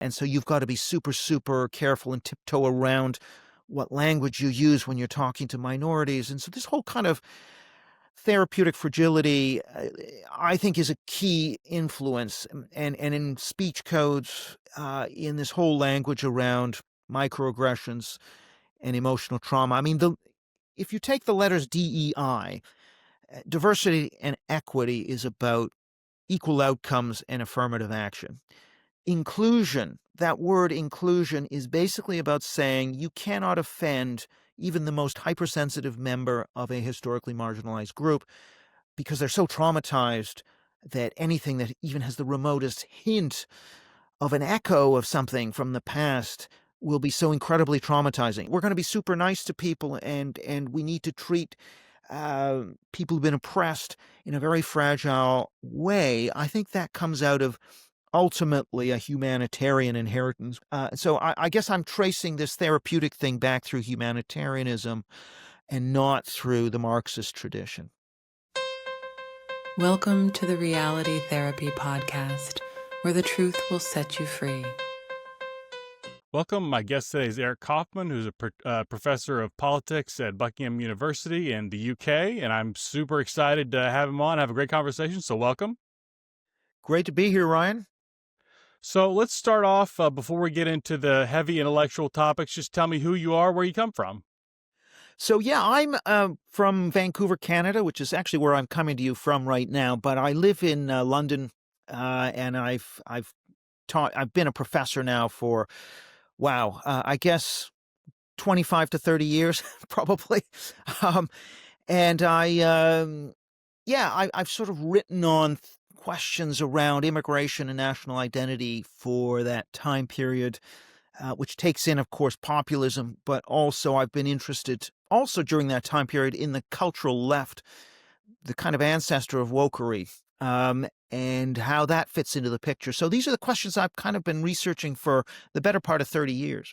And so you've got to be super, super careful and tiptoe around what language you use when you're talking to minorities. And so this whole kind of therapeutic fragility, I think, is a key influence. And in speech codes, in this whole language around microaggressions and emotional trauma. I mean, if you take the letters DEI, diversity and equity is about equal outcomes and affirmative action. Inclusion, that word inclusion, is basically about saying you cannot offend even the most hypersensitive member of a historically marginalized group because they're so traumatized that anything that even has the remotest hint of an echo of something from the past will be so incredibly traumatizing. We're going to be super nice to people, and we need to treat people who've been oppressed in a very fragile way. I think that comes out of ultimately a humanitarian inheritance. So I guess I'm tracing this therapeutic thing back through humanitarianism and not through the Marxist tradition. Welcome to the Reality Therapy Podcast, where the truth will set you free. Welcome. My guest today is Eric Kaufmann, who's a professor of politics at Buckingham University in the UK, and I'm super excited to have him on, have a great conversation, so welcome. Great to be here, Ryan. So let's start off, before we get into the heavy intellectual topics, just tell me who you are, where you come from. So yeah, I'm from Vancouver, Canada, which is actually where I'm coming to you from right now. But I live in London, and I've been a professor now for, I guess 25 to 30 years, probably. And I've sort of written on questions around immigration and national identity for that time period, which takes in, of course, populism, but also I've been interested also during that time period in the cultural left, the kind of ancestor of wokery, and how that fits into the picture. So these are the questions I've kind of been researching for the better part of 30 years.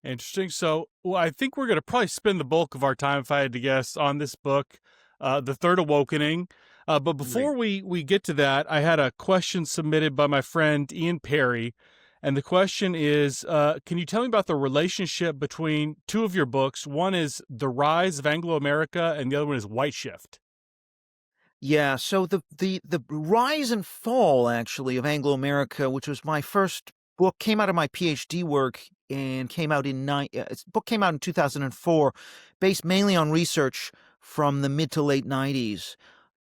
Interesting. So I think we're going to probably spend the bulk of our time, if I had to guess, on this book, The Third Awokening. But before we get to that, I had a question submitted by my friend Ian Perry. And the question is, can you tell me about the relationship between two of your books? One is The Rise of Anglo-America, and the other one is White Shift. Yeah, so the rise and fall, actually, of Anglo-America, which was my first book, came out of my PhD work and came out book came out in 2004, based mainly on research from the mid to late 90s.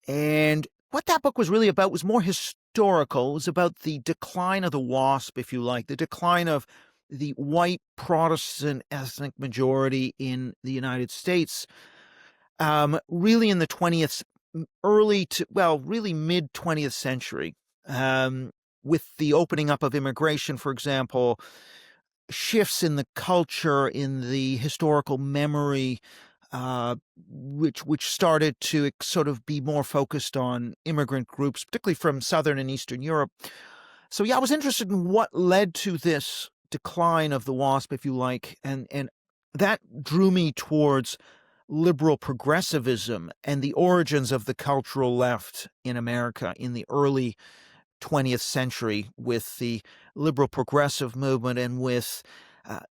And what that book was really about was more historical. It was about the decline of the WASP, if you like, the decline of the white Protestant ethnic majority in the United States, really in the really mid 20th century, with the opening up of immigration, for example, shifts in the culture, in the historical memory, which started to sort of be more focused on immigrant groups, particularly from Southern and Eastern Europe. So yeah, I was interested in what led to this decline of the WASP, if you like, and that drew me towards liberal progressivism and the origins of the cultural left in America in the early 20th century, with the liberal progressive movement and with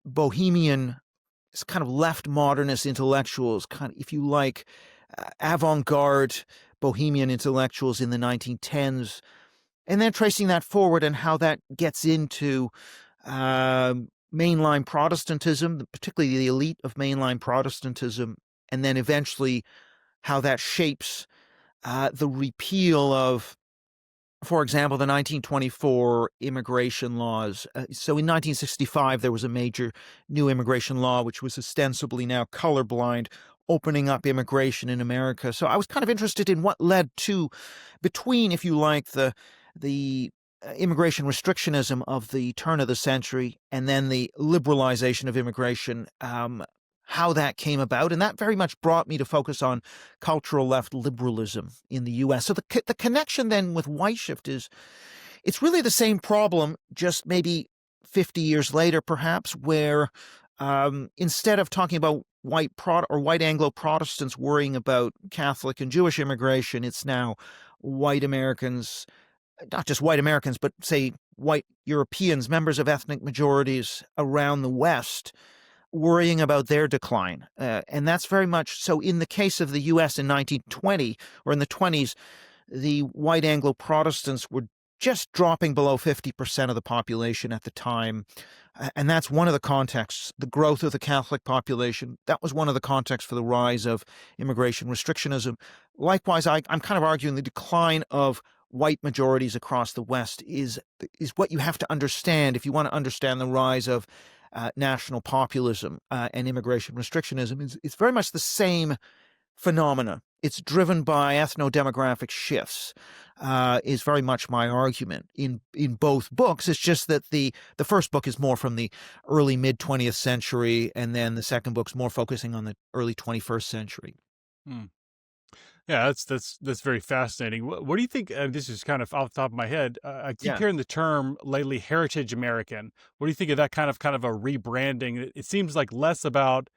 bohemian kind of left modernist intellectuals, kind of, if you like, avant-garde bohemian intellectuals in the 1910s, and then tracing that forward and how that gets into mainline Protestantism, particularly the elite of mainline Protestantism, and then eventually how that shapes the repeal of, for example, the 1924 immigration laws. So in 1965, there was a major new immigration law, which was ostensibly now colorblind, opening up immigration in America. So I was kind of interested in what led to, between, if you like, the immigration restrictionism of the turn of the century and then the liberalization of immigration, how that came about. And that very much brought me to focus on cultural left liberalism in the U.S. So the connection then with White Shift is, it's really the same problem, just maybe 50 years later, perhaps, where instead of talking about white Anglo-Protestants worrying about Catholic and Jewish immigration, it's now white Americans not just white Americans, but say white Europeans, members of ethnic majorities around the West, worrying about their decline. And that's very much so in the case of the U.S. in 1920 or in the 20s, the white Anglo-Protestants were just dropping below 50% of the population at the time. And that's one of the contexts, the growth of the Catholic population. That was one of the contexts for the rise of immigration restrictionism. Likewise, I'm kind of arguing the decline of white majorities across the West is what you have to understand if you want to understand the rise of national populism and immigration restrictionism. It's very much the same phenomena. It's driven by ethno-demographic shifts, is very much my argument in both books. It's just that the first book is more from the early mid-20th century, and then the second book's more focusing on the early 21st century. Hmm. Yeah, that's very fascinating. What do you think? This is kind of off the top of my head. I keep hearing the term lately, heritage American. What do you think of that kind of a rebranding? It seems like less about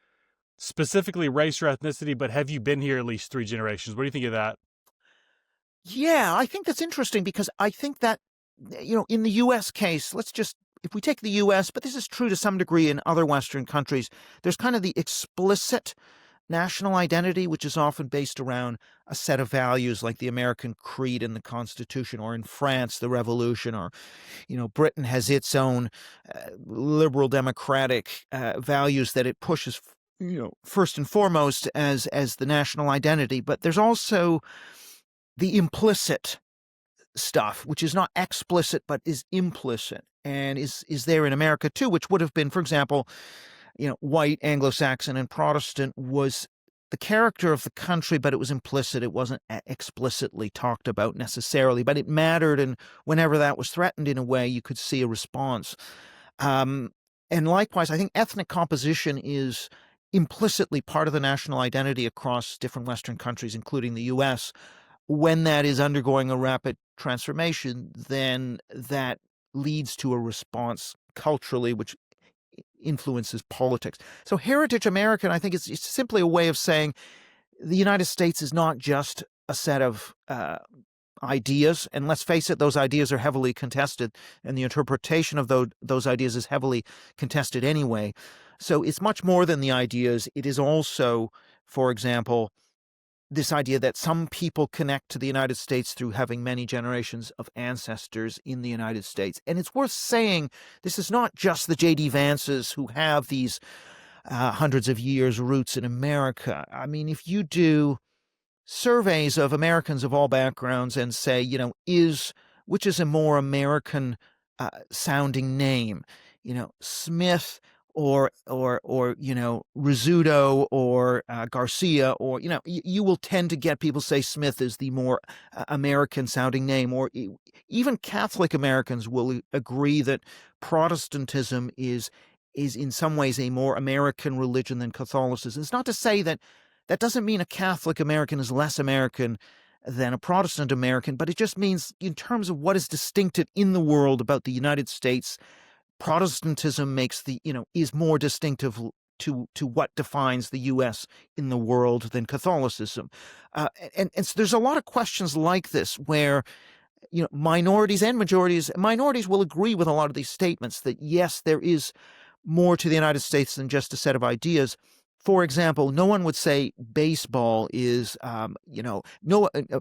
specifically race or ethnicity, but have you been here at least 3 generations? What do you think of that? Yeah, I think that's interesting because I think that, in the U.S. case, if we take the U.S., but this is true to some degree in other Western countries, there's kind of the explicit national identity, which is often based around a set of values like the American creed and the Constitution, or in France, the Revolution, or, Britain has its own liberal democratic values that it pushes, first and foremost as the national identity. But there's also the implicit stuff, which is not explicit, but is implicit and is there in America too, which would have been, for example, white, Anglo-Saxon, and Protestant was the character of the country, but it was implicit. It wasn't explicitly talked about necessarily, but it mattered. And whenever that was threatened in a way, you could see a response. And likewise, I think ethnic composition is implicitly part of the national identity across different Western countries, including the U.S. When that is undergoing a rapid transformation, then that leads to a response culturally, which influences politics. So heritage American, I think it's simply a way of saying the United States is not just a set of ideas. And let's face it, those ideas are heavily contested, and the interpretation of those ideas is heavily contested anyway. So it's much more than the ideas. It is also, for example, this idea that some people connect to the United States through having many generations of ancestors in the United States. And it's worth saying this is not just the J.D. Vances who have these hundreds of years roots in America. I mean, if you do surveys of Americans of all backgrounds and say, which is a more American sounding name, Smith or Rizzuto or Garcia, or you will tend to get people say Smith is the more American sounding name, or even Catholic Americans will agree that Protestantism is in some ways a more American religion than Catholicism. It's not to say that doesn't mean a Catholic American is less American than a Protestant American, but it just means in terms of what is distinctive in the world about the United States, Protestantism is more distinctive to what defines the U.S. in the world than Catholicism. And so there's a lot of questions like this where, minorities and minorities will agree with a lot of these statements that, yes, there is more to the United States than just a set of ideas. For example, no one would say baseball is,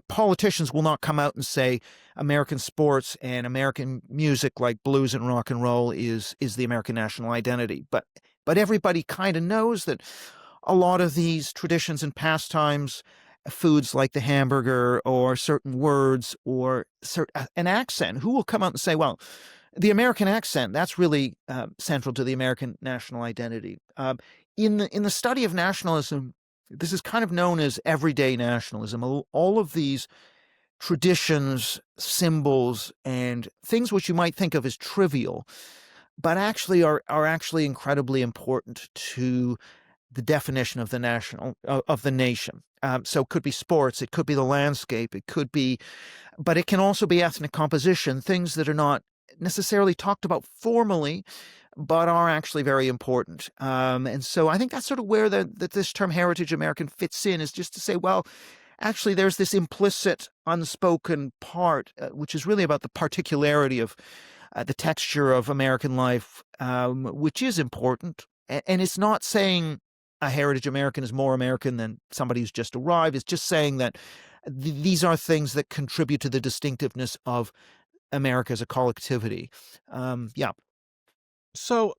politicians will not come out and say American sports and American music like blues and rock and roll is the American national identity. But everybody kind of knows that a lot of these traditions and pastimes, foods like the hamburger or certain words or an accent, who will come out and say, well, the American accent, that's really central to the American national identity. In the study of nationalism, this is kind of known as everyday nationalism. All of these traditions, symbols, and things which you might think of as trivial, but actually are actually incredibly important to the definition of the nation. So it could be sports, it could be the landscape, but it can also be ethnic composition, things that are not necessarily talked about formally, but are actually very important. And so I think that's sort of where this term heritage American fits in, is just to say, well, actually there's this implicit, unspoken part, which is really about the particularity of the texture of American life, which is important. And it's not saying a heritage American is more American than somebody who's just arrived. It's just saying that these are things that contribute to the distinctiveness of America as a collectivity. Yeah. So,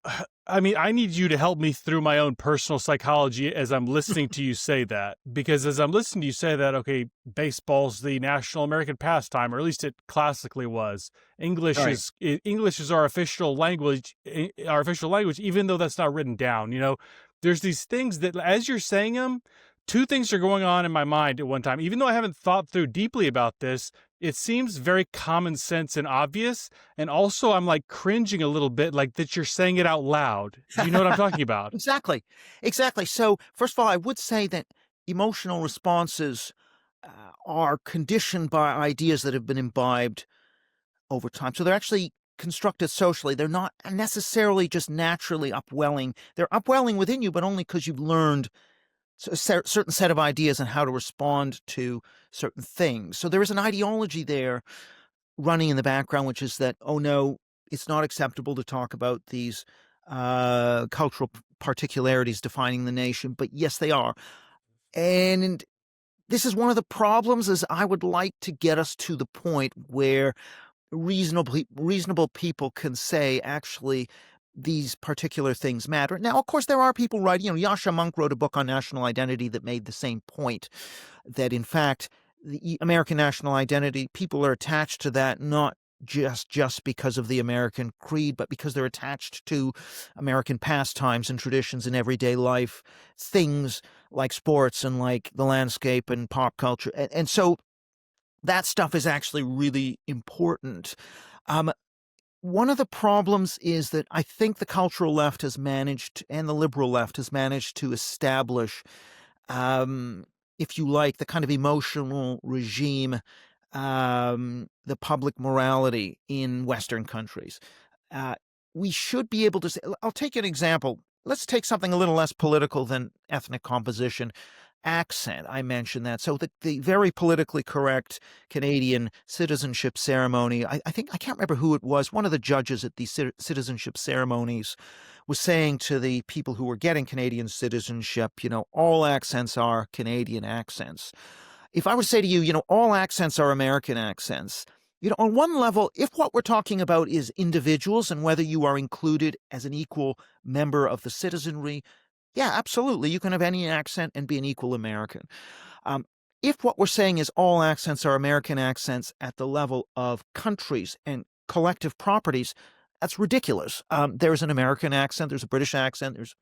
I mean, I need you to help me through my own personal psychology as I'm listening to you say that, because as I'm listening to you say that, okay, baseball's the national American pastime, or at least it classically was. English is our official language, even though that's not written down. You know, there's these things that, as you're saying them, two things are going on in my mind at one time. Even though I haven't thought through deeply about this, it seems very common sense and obvious. And also I'm like cringing a little bit, like that you're saying it out loud. Do you know what I'm talking about? Exactly. So first of all, I would say that emotional responses are conditioned by ideas that have been imbibed over time. So they're actually constructed socially. They're not necessarily just naturally upwelling. They're upwelling within you, but only because you've learned a certain set of ideas and how to respond to certain things. So there is an ideology there running in the background, which is that, oh no, it's not acceptable to talk about these cultural particularities defining the nation, but yes, they are. And this is one of the problems, is I would like to get us to the point where reasonable people can say, actually, these particular things matter. Now, of course, there are people writing, Yasha Monk wrote a book on national identity that made the same point, that in fact, the American national identity, people are attached to that not just because of the American creed, but because they're attached to American pastimes and traditions in everyday life, things like sports and like the landscape and pop culture. And so that stuff is actually really important. One of the problems is that I think the cultural left has managed, and the liberal left has managed, to establish, if you like, the kind of emotional regime, the public morality in Western countries. We should be able to say, I'll take an example. Let's take something a little less political than ethnic composition. Accent, I mentioned that. So the very politically correct Canadian citizenship ceremony, I think, I can't remember who it was, one of the judges at these citizenship ceremonies was saying to the people who were getting Canadian citizenship, all accents are Canadian accents. If I were to say to you, all accents are American accents, on one level, if what we're talking about is individuals and whether you are included as an equal member of the citizenry, yeah, absolutely. You can have any accent and be an equal American. If what we're saying is all accents are American accents at the level of countries and collective properties, that's ridiculous. There's an American accent, there's a British accent, there's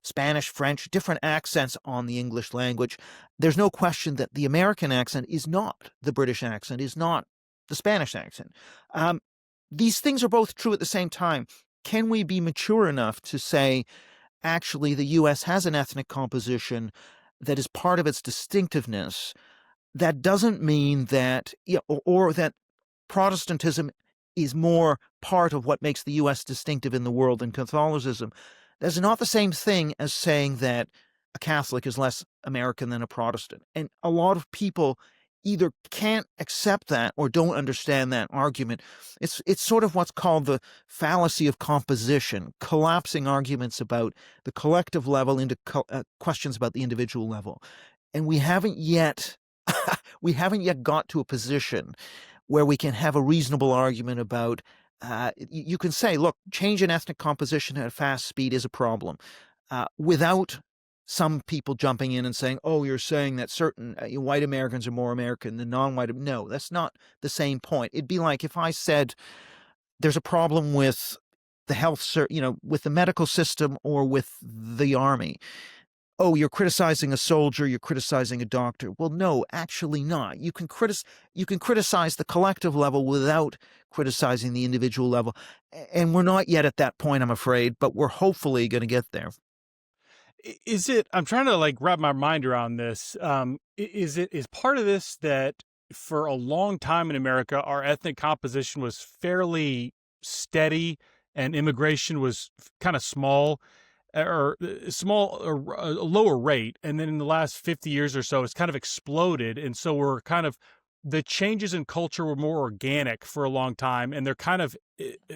Spanish, French, different accents on the English language. There's no question that the American accent is not the British accent, is not the Spanish accent. These things are both true at the same time. Can we be mature enough to say, actually, the U.S. has an ethnic composition that is part of its distinctiveness? That doesn't mean that, or that Protestantism is more part of what makes the U.S. distinctive in the world than Catholicism. That's not the same thing as saying that a Catholic is less American than a Protestant. And a lot of people either can't accept that or don't understand that argument. It's sort of what's called the fallacy of composition, collapsing arguments about the collective level into questions about the individual level. And we haven't yet got to a position where we can have a reasonable argument about, you can say, look, change in ethnic composition at a fast speed is a problem, without some people jumping in and saying, oh, you're saying that certain white Americans are more American than non-white. No, that's not the same point. It'd be like if I said there's a problem with the health, with the medical system or with the army. Oh, you're criticizing a soldier, you're criticizing a doctor. Well, no, actually not. You can criticize the collective level without criticizing the individual level. And we're not yet at that point, I'm afraid, but we're hopefully going to get there. I'm trying to wrap my mind around this. Is part of this that for a long time in America, our ethnic composition was fairly steady and immigration was kind of small? or small or a lower rate, and then in the last 50 years or so, it's kind of exploded, and so we're kind of the changes in culture were more organic for a long time, and they're kind of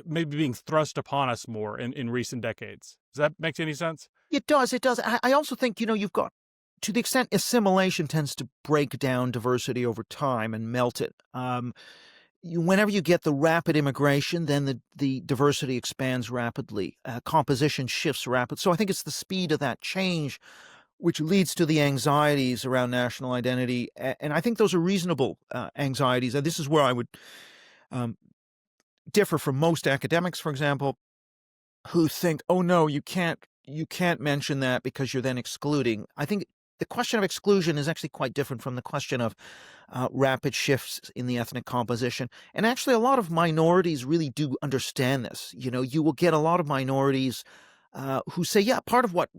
maybe being thrust upon us more in recent decades. Does that make any sense? It does. It does. I also think, you've got, to the extent assimilation tends to break down diversity over time and melt it. Whenever you get the rapid immigration, then the diversity expands rapidly. Composition shifts rapidly. So I think it's the speed of that change which leads to the anxieties around national identity. And I think those are reasonable anxieties. And this is where I would differ from most academics, for example, who think, oh, no, you can't mention that because you're then excluding. I think the question of exclusion is actually quite different from the question of rapid shifts in the ethnic composition. And actually, a lot of minorities really do understand this. You will get a lot of minorities who say, yeah, part of what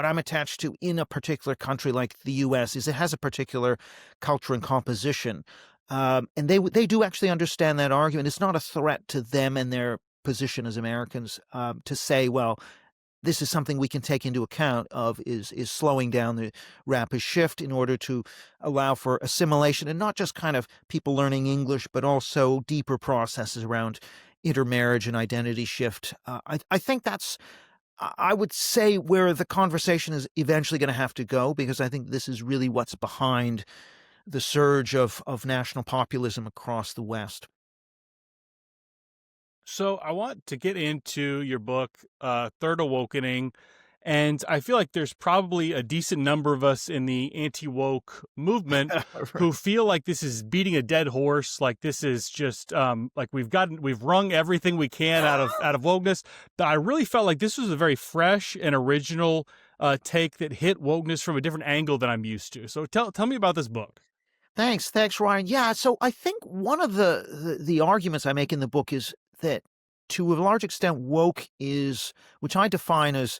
I'm attached to in a particular country like the U.S. is it has a particular culture and composition. And they do actually understand that argument. It's not a threat to them and their position as Americans to say, well, this is something we can take into account of is slowing down the rapid shift in order to allow for assimilation, and not just kind of people learning English, but also deeper processes around intermarriage and identity shift. I think that's, I would say, where the conversation is eventually going to have to go, because I think this is really what's behind the surge of national populism across the West. So I want to get into your book, Third Awokening, and I feel like there's probably a decent number of us in the anti-woke movement who feel like this is beating a dead horse, like this is just like we've wrung everything we can out of wokeness. But I really felt like this was a very fresh and original take that hit wokeness from a different angle than I'm used to. So tell me about this book. Thanks, Ryan. Yeah, so I think one of the arguments I make in the book is that, to a large extent, woke is, which I define as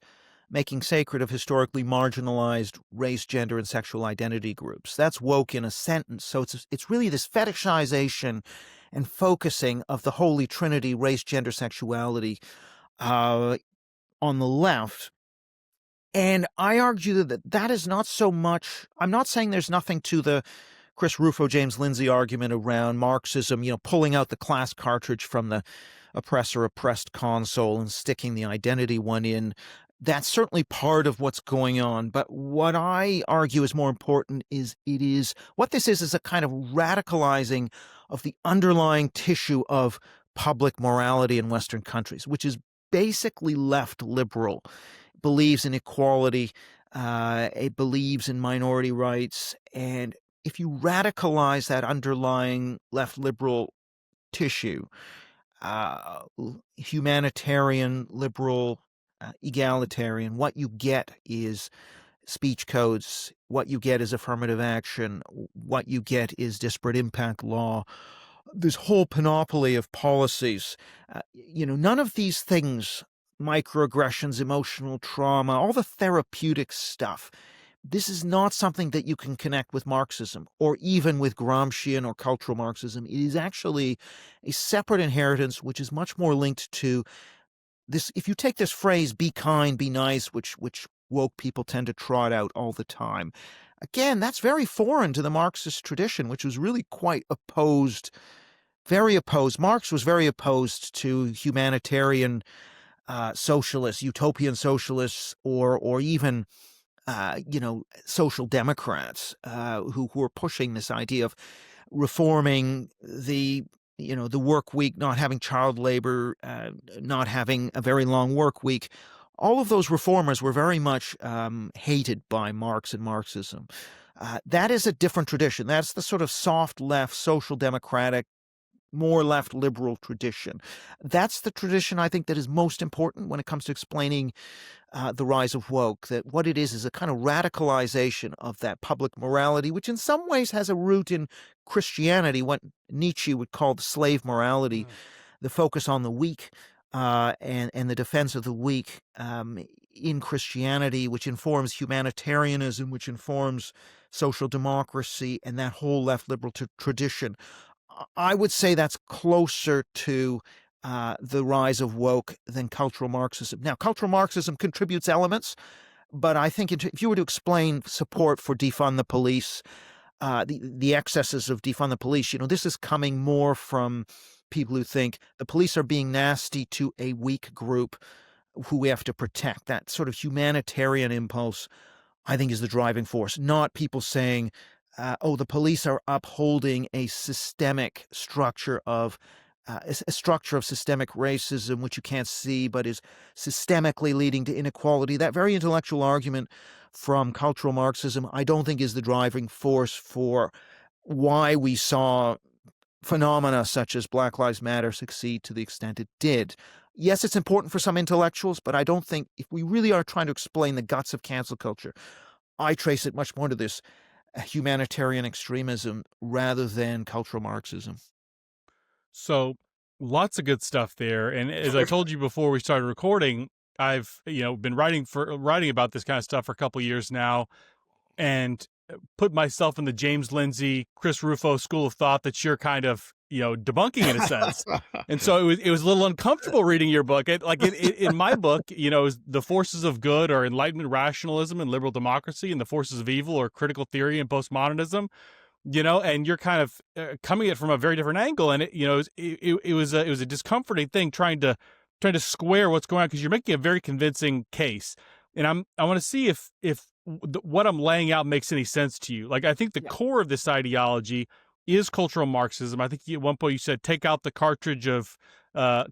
making sacred of historically marginalized race, gender, and sexual identity groups. That's woke in a sentence. So it's really this fetishization and focusing of the holy trinity, race, gender, sexuality, on the left. And I argue that is not so much. I'm not saying there's nothing to the Chris Rufo, James Lindsay argument around Marxism, pulling out the class cartridge from the oppressor-oppressed console and sticking the identity one in. That's certainly part of what's going on. But what I argue is more important is what this is a kind of radicalizing of the underlying tissue of public morality in Western countries, which is basically left liberal, believes in equality, it believes in minority rights. And if you radicalize that underlying left liberal tissue, humanitarian, liberal, egalitarian, what you get is speech codes, what you get is affirmative action, what you get is disparate impact law, this whole panoply of policies. None of these things, microaggressions, emotional trauma, all the therapeutic stuff, this is not something that you can connect with Marxism or even with Gramscian or cultural Marxism. It is actually a separate inheritance, which is much more linked to this. If you take this phrase, be kind, be nice, which woke people tend to trot out all the time, again, that's very foreign to the Marxist tradition, which was really quite opposed, very opposed. Marx was very opposed to humanitarian socialists, utopian socialists, or even social democrats who are pushing this idea of reforming the work week, not having child labor, not having a very long work week. All of those reformers were very much hated by Marx and Marxism. That is a different tradition. That's the sort of soft left, social democratic, more left liberal tradition. That's the tradition I think that is most important when it comes to explaining the rise of woke, that what it is a kind of radicalization of that public morality, which in some ways has a root in Christianity, what Nietzsche would call the slave morality, the focus on the weak and the defense of the weak in Christianity, which informs humanitarianism, which informs social democracy, and that whole left liberal tradition. I would say that's closer to the rise of woke than cultural Marxism. Now, cultural Marxism contributes elements, but I think if you were to explain support for defund the police, the excesses of defund the police, this is coming more from people who think the police are being nasty to a weak group who we have to protect. That sort of humanitarian impulse, I think, is the driving force, not people saying, the police are upholding a systemic structure of a structure of systemic racism, which you can't see, but is systemically leading to inequality. That very intellectual argument from cultural Marxism, I don't think is the driving force for why we saw phenomena such as Black Lives Matter succeed to the extent it did. Yes, it's important for some intellectuals, but I don't think if we really are trying to explain the guts of cancel culture, I trace it much more to this humanitarian extremism rather than cultural Marxism. So lots of good stuff there. And as I told you before we started recording, I've been writing about this kind of stuff for a couple of years now, and put myself in the James Lindsay, Chris Rufo school of thought that you're kind of debunking in a sense. And so it was a little uncomfortable reading your book. In my book, the forces of good are Enlightenment rationalism and liberal democracy, and the forces of evil are critical theory and postmodernism. And you're kind of coming at it from a very different angle, and it was a discomforting thing trying to square what's going on, because you're making a very convincing case, and I want to see if what I'm laying out makes any sense to you. Like, I think the core of this ideology is cultural Marxism. I think at one point you said take out the cartridge of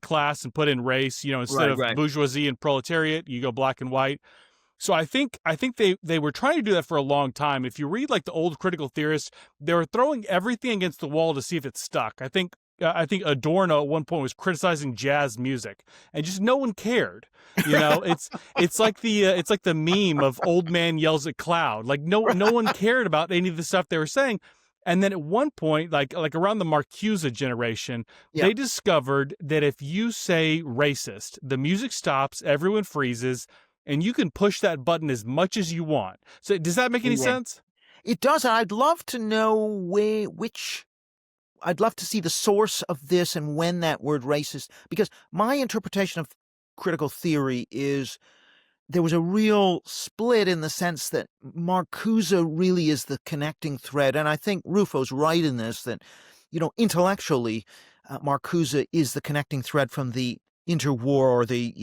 class and put in race. Instead of bourgeoisie and proletariat, you go black and white. So I think they were trying to do that for a long time. If you read like the old critical theorists, they were throwing everything against the wall to see if it stuck. I think Adorno at one point was criticizing jazz music, and just no one cared. It's like the meme of old man yells at cloud. Like no one cared about any of the stuff they were saying. And then at one point, like around the Marcuse generation, they discovered that if you say racist, the music stops, everyone freezes, and you can push that button as much as you want. So does that make any sense? It does. I'd love to know I'd love to see the source of this and when that word racist, because my interpretation of critical theory is there was a real split in the sense that Marcuse really is the connecting thread. And I think Rufo's right in this, that, intellectually, Marcuse is the connecting thread from the interwar or the,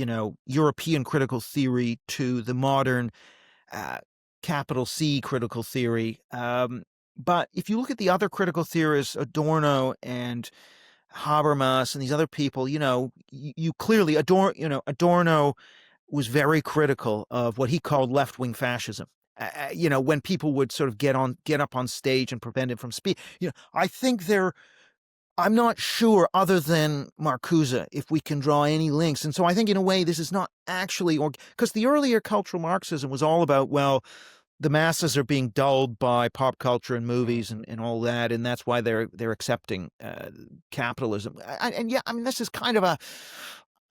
European critical theory to the modern capital C critical theory. But if you look at the other critical theorists, Adorno and Habermas and these other people, you clearly Adorno was very critical of what he called left-wing fascism. When people would sort of get up on stage and prevent it from speaking. I think I'm not sure, other than Marcuse, if we can draw any links. And so I think in a way this is not actually, because the earlier cultural Marxism was all about, the masses are being dulled by pop culture and movies and all that, and that's why they're accepting capitalism. This is kind of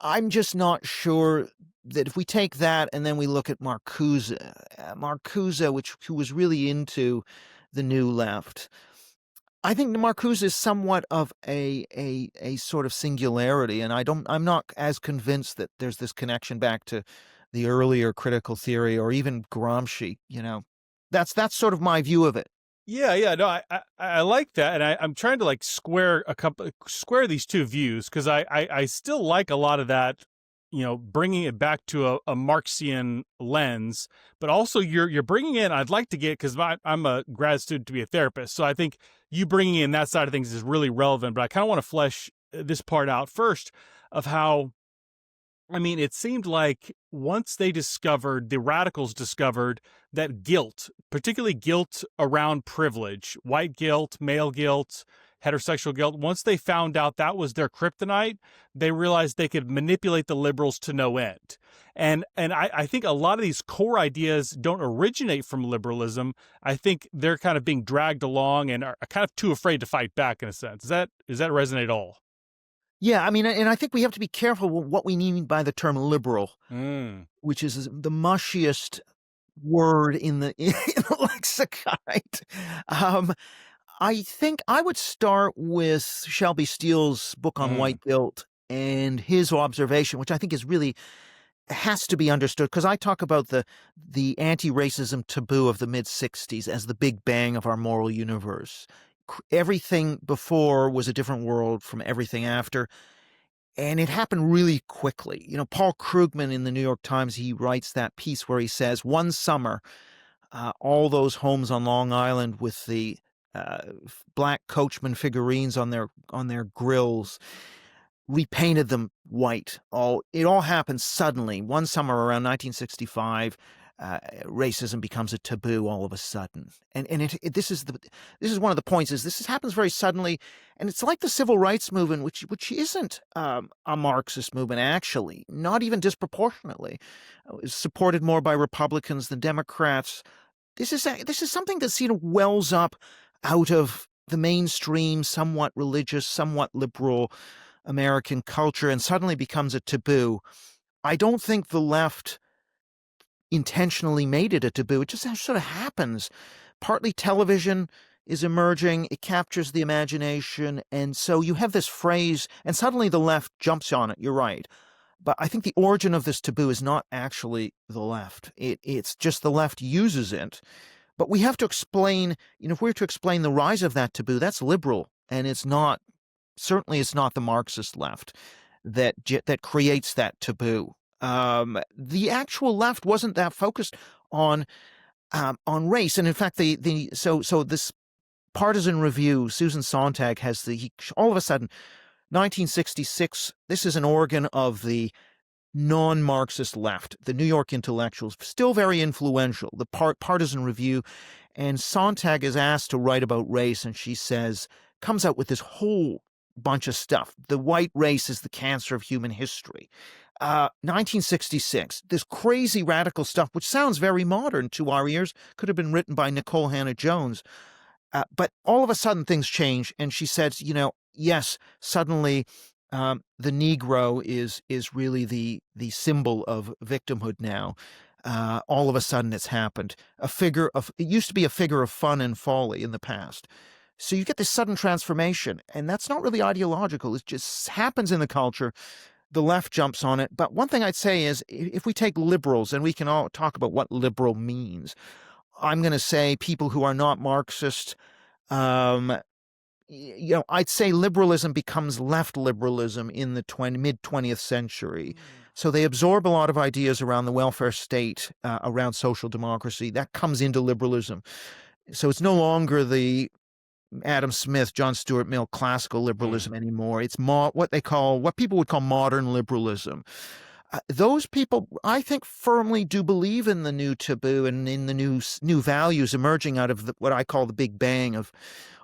I'm just not sure that if we take that and then we look at Marcuse, who was really into the new left, I think Marcuse is somewhat of a sort of singularity, and I'm not as convinced that there's this connection back to the earlier critical theory or even Gramsci. That's sort of my view of it. No, I like that, and I'm trying to like square these two views, because I still like a lot of that, bringing it back to a Marxian lens, but also you're bringing in, I'd like to get, because I'm a grad student to be a therapist, so I think you bringing in that side of things is really relevant, but I kind of want to flesh this part out first of how, it seemed like once the radicals discovered that guilt, particularly guilt around privilege, white guilt, male guilt, heterosexual guilt, once they found out that was their kryptonite, they realized they could manipulate the liberals to no end. And I think a lot of these core ideas don't originate from liberalism. I think they're kind of being dragged along and are kind of too afraid to fight back, in a sense. Does that resonate at all? Yeah, and I think we have to be careful what we mean by the term liberal, which is the mushiest word in the lexicon. Right? I think I would start with Shelby Steele's book on white guilt and his observation, which I think is really has to be understood, because I talk about the anti-racism taboo of the mid-'60s as the big bang of our moral universe. Everything before was a different world from everything after, and it happened really quickly. You know, Paul Krugman in the New York Times, he writes that piece where he says, one summer, all those homes on Long Island with the black coachman figurines on their grills, repainted them white. It all happened suddenly. One summer around 1965, racism becomes a taboo all of a sudden. And this is one of the points, is this happens very suddenly, and it's like the civil rights movement, which isn't a Marxist movement, actually, not even disproportionately. It's supported more by Republicans than Democrats. This is something that wells up out of the mainstream, somewhat religious, somewhat liberal American culture, and suddenly becomes a taboo. I don't think the left intentionally made it a taboo. It just sort of happens. Partly television is emerging. It captures the imagination. And so you have this phrase, and suddenly the left jumps on it. You're right. But I think the origin of this taboo is not actually the left. It's just the left uses it. But we have to explain, if we're to explain the rise of that taboo, that's liberal. And certainly it's not the Marxist left that creates that taboo. The actual left wasn't that focused on race, and in fact, so this partisan review, Susan Sontag has all of a sudden, 1966. This is an organ of the non-Marxist left, the New York intellectuals, still very influential. The partisan review, and Sontag is asked to write about race, and she comes out with this whole bunch of stuff. The white race is the cancer of human history. 1966, this crazy radical stuff, which sounds very modern to our ears, could have been written by Nicole Hannah-Jones. But all of a sudden things change, and she says, yes, suddenly the Negro is really the symbol of victimhood now. All of a sudden it's happened. It used to be a figure of fun and folly in the past. So you get this sudden transformation, and that's not really ideological. It just happens in the culture. The left jumps on it. But one thing I'd say is, if we take liberals, and we can all talk about what liberal means, I'm going to say people who are not Marxist, I'd say liberalism becomes left liberalism in the mid-20th century. So they absorb a lot of ideas around the welfare state, around social democracy. That comes into liberalism. So it's no longer the Adam Smith, John Stuart Mill classical liberalism anymore. It's what people would call modern liberalism. Those people, I think, firmly do believe in the new taboo and in the new values emerging out of what I call the big bang of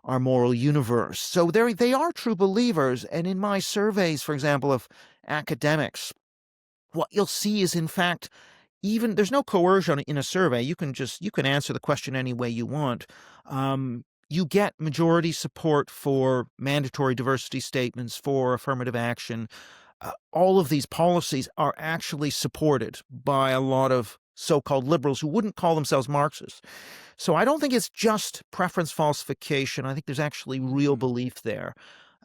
our moral universe. So they are true believers. And in my surveys, for example, of academics, what you'll see is, in fact, there's no coercion in a survey. You can answer the question any way you want. You get majority support for mandatory diversity statements, for affirmative action. All of these policies are actually supported by a lot of so-called liberals who wouldn't call themselves Marxists. So I don't think it's just preference falsification. I think there's actually real belief there.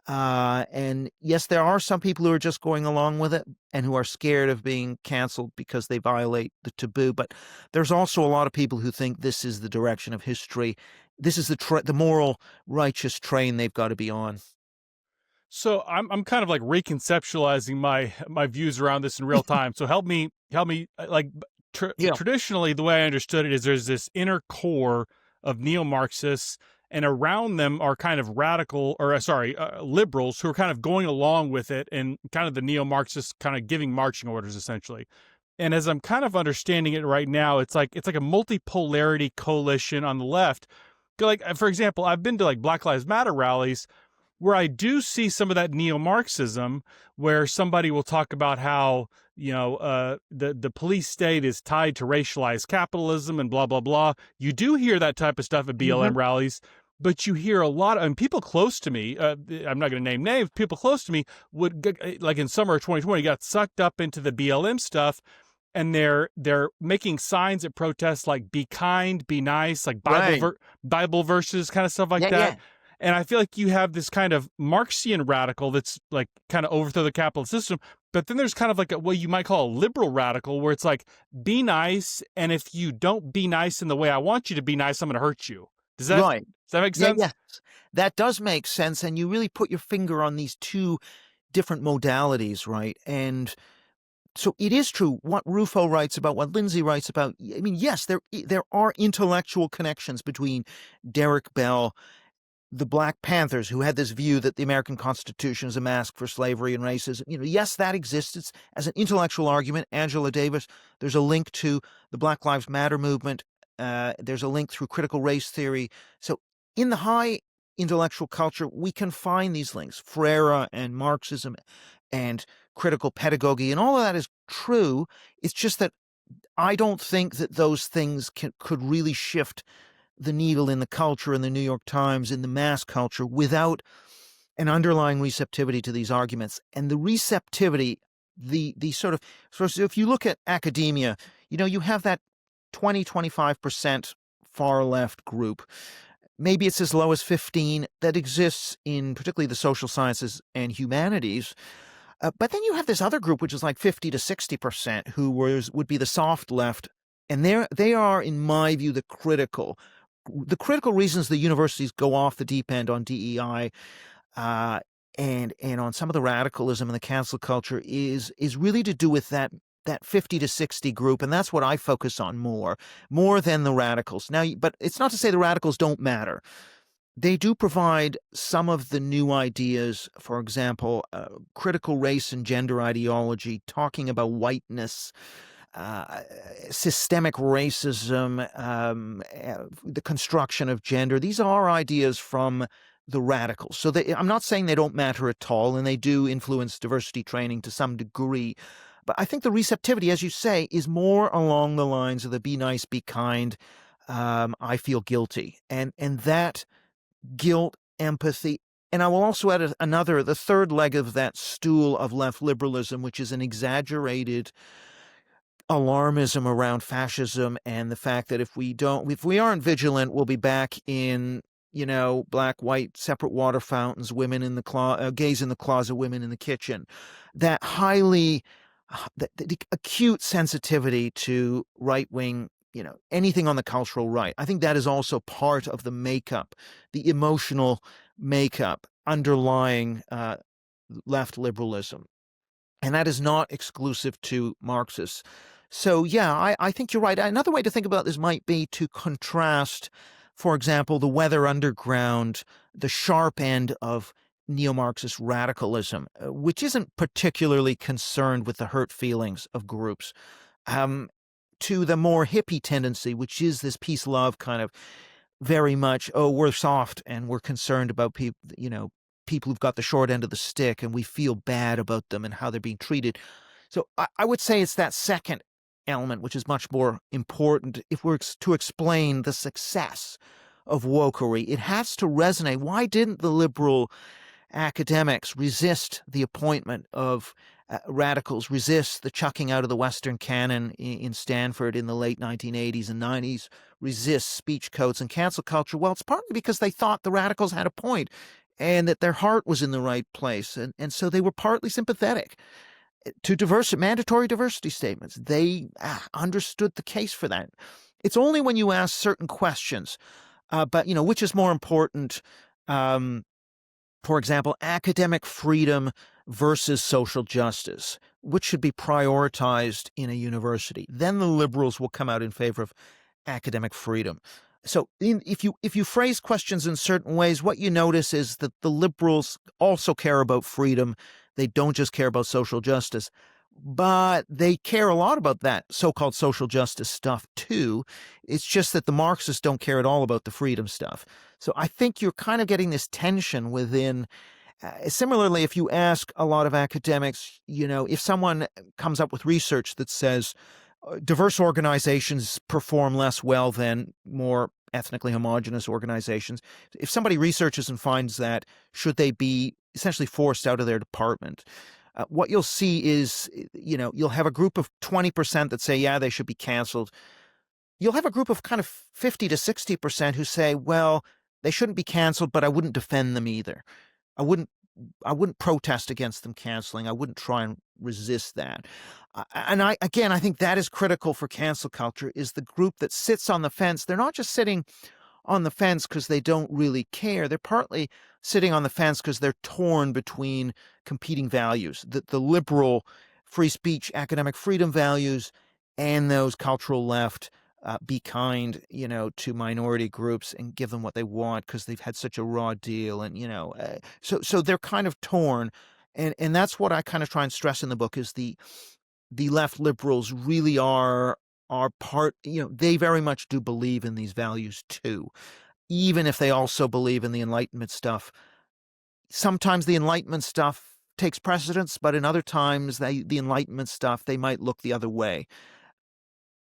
And yes, there are some people who are just going along with it and who are scared of being canceled because they violate the taboo. But there's also a lot of people who think this is the direction of history. This is the moral, righteous train they've got to be on. So I'm kind of like reconceptualizing my views around this in real time. So help me. Like traditionally, the way I understood it is there's this inner core of neo-Marxists, and around them are kind of liberals who are kind of going along with it, and kind of the neo-Marxists kind of giving marching orders essentially. And as I'm kind of understanding it right now, it's like a multipolarity coalition on the left. Like, for example, I've been to like Black Lives Matter rallies where I do see some of that neo-Marxism, where somebody will talk about how, the police state is tied to racialized capitalism and blah, blah, blah. You do hear that type of stuff at BLM rallies, but you hear a lot of, people close to me, I'm not going to name names, people close to me would, like in summer of 2020, got sucked up into the BLM stuff. And they're making signs at protests like "Be kind, be nice," like Bible verses, kind of stuff like that. Yeah. And I feel like you have this kind of Marxian radical that's like kind of overthrow the capitalist system. But then there's kind of like what you might call a liberal radical, where it's like, be nice. And if you don't be nice in the way I want you to be nice, I'm going to hurt you. Does that make sense? Yes, that does make sense. And you really put your finger on these two different modalities, right? And so it is true what Rufo writes about, what Lindsay writes about. I mean, yes, there are intellectual connections between Derek Bell, the Black Panthers, who had this view that the American Constitution is a mask for slavery and racism. Yes, that exists. It's as an intellectual argument. Angela Davis, there's a link to the Black Lives Matter movement. There's a link through critical race theory. So in the high intellectual culture, we can find these links, Freire and Marxism and critical pedagogy, and all of that is true. It's just that I don't think that those things could really shift the needle in the culture, in the New York Times, in the mass culture, without an underlying receptivity to these arguments. And the receptivity, the sort of, so if you look at academia, you have that 20-25% far left group. Maybe it's as low as 15 that exists in particularly the social sciences and humanities. But then you have this other group, which is like 50 to 60%, who would be the soft left. And they are, in my view, the critical reasons the universities go off the deep end on DEI and on some of the radicalism and the cancel culture is really to do with that 50 to 60 group. And that's what I focus on more than the radicals. Now, but it's not to say the radicals don't matter. They do provide some of the new ideas, for example, critical race and gender ideology, talking about whiteness, systemic racism, the construction of gender. These are ideas from the radicals. So I'm not saying they don't matter at all, and they do influence diversity training to some degree. But I think the receptivity, as you say, is more along the lines of the be nice, be kind, I feel guilty. And that guilt, empathy. And I will also add the third leg of that stool of left liberalism, which is an exaggerated alarmism around fascism and the fact that if we aren't vigilant, we'll be back in, black, white, separate water fountains, women in the gays in the closet, women in the kitchen. That highly, the acute sensitivity to right-wing, anything on the cultural right. I think that is also part of the makeup, the emotional makeup underlying left liberalism. And that is not exclusive to Marxists. So, yeah, I think you're right. Another way to think about this might be to contrast, for example, the Weather Underground, the sharp end of neo-Marxist radicalism, which isn't particularly concerned with the hurt feelings of groups, to the more hippie tendency, which is this peace love kind of very much, we're soft and we're concerned about people, people who've got the short end of the stick and we feel bad about them and how they're being treated. So I would say it's that second element, which is much more important if we're to explain the success of wokery. It has to resonate. Why didn't the liberal academics resist the appointment of radicals, resist the chucking out of the Western canon in Stanford in the late 1980s and 90s, resist speech codes and cancel culture? Well, it's partly because they thought the radicals had a point and that their heart was in the right place. And so they were partly sympathetic to mandatory diversity statements. They understood the case for that. It's only when you ask certain questions, but, which is more important, for example, academic freedom versus social justice, which should be prioritized in a university. Then the liberals will come out in favor of academic freedom. So if you phrase questions in certain ways, what you notice is that the liberals also care about freedom. They don't just care about social justice, but they care a lot about that so-called social justice stuff too. It's just that the Marxists don't care at all about the freedom stuff. So I think you're kind of getting this tension within. Similarly, if you ask a lot of academics, if someone comes up with research that says diverse organizations perform less well than more ethnically homogenous organizations, if somebody researches and finds that, should they be essentially forced out of their department? What you'll see is, you'll have a group of 20% that say, yeah, they should be canceled. You'll have a group of kind of 50 to 60% who say, well, They shouldn't be canceled, but I wouldn't defend them either. I wouldn't I wouldn't protest against them canceling. I wouldn't try and resist that. And I think that is critical for cancel culture, is the group that sits on the fence. They're not just sitting on the fence because they don't really care. They're partly sitting on the fence because they're torn between competing values, the liberal free speech, academic freedom values, and those cultural left, be kind, to minority groups and give them what they want because they've had such a raw deal. And, so they're kind of torn. And that's what I kind of try and stress in the book, is the left liberals really are part, they very much do believe in these values too, even if they also believe in the Enlightenment stuff. Sometimes the Enlightenment stuff takes precedence, but in other times, the Enlightenment stuff, they might look the other way.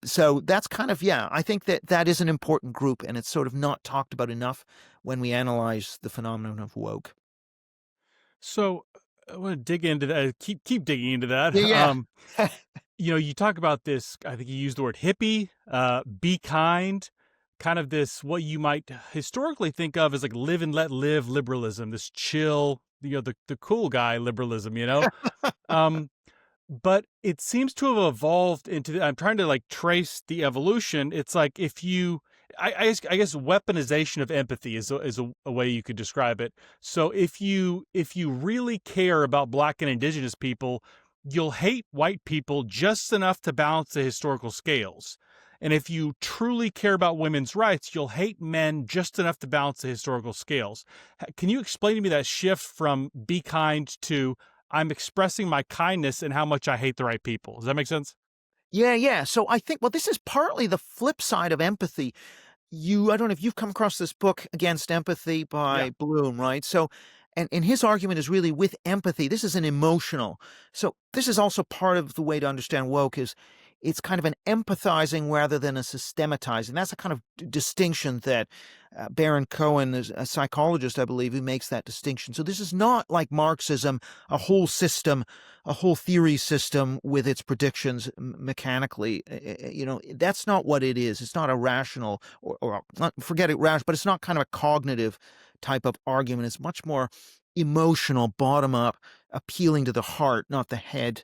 So that's kind of, I think that is an important group, and it's sort of not talked about enough when we analyze the phenomenon of woke. So I want to dig into that. Keep digging into that. Yeah. You talk about this. I think you used the word hippie. Be kind. Kind of this, what you might historically think of as like live and let live liberalism. This chill, the cool guy liberalism. But it seems to have evolved into. I'm trying to like trace the evolution. It's like if you. I guess weaponization of empathy is a way you could describe it. So if you really care about Black and Indigenous people, you'll hate white people just enough to balance the historical scales. And if you truly care about women's rights, you'll hate men just enough to balance the historical scales. Can you explain to me that shift from be kind to I'm expressing my kindness and how much I hate the right people? Does that make sense? Yeah. So I think, this is partly the flip side of empathy. I don't know if you've come across this book, Against Empathy by Bloom, right? So, and his argument is really with empathy. This is an emotional. So this is also part of the way to understand woke, is it's kind of an empathizing rather than a systematizing. That's a kind of distinction that Baron Cohen is a psychologist, I believe, who makes that distinction. So this is not like Marxism, a whole system, a whole theory system with its predictions mechanically. That's not what it is. It's not a rational or not, forget it, rational, but it's not kind of a cognitive type of argument. It's much more emotional, bottom up, appealing to the heart, not the head.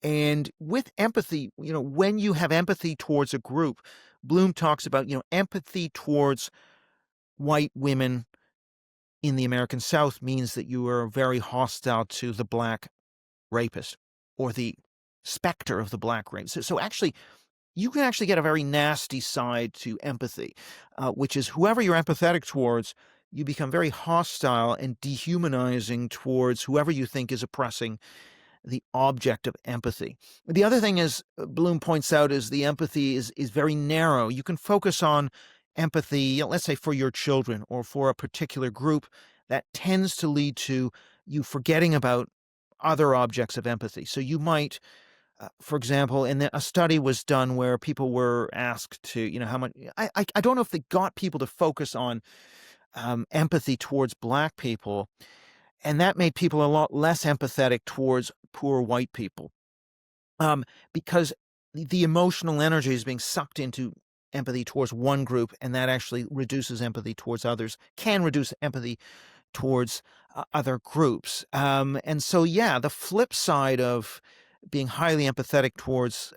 And with empathy, when you have empathy towards a group, Bloom talks about, empathy towards white women in the American South means that you are very hostile to the Black rapist or the specter of the Black rapist. So actually, you can actually get a very nasty side to empathy, which is whoever you're empathetic towards, you become very hostile and dehumanizing towards whoever you think is oppressing the object of empathy. The other thing is, Bloom points out, is the empathy is very narrow. You can focus on empathy, let's say for your children or for a particular group. That tends to lead to you forgetting about other objects of empathy. So you might, for example, a study was done where people were asked to, how much, I don't know if they got people to focus on empathy towards Black people. And that made people a lot less empathetic towards poor white people, because the emotional energy is being sucked into empathy towards one group, and that actually reduces empathy towards others, can reduce empathy towards other groups. And so, the flip side of being highly empathetic towards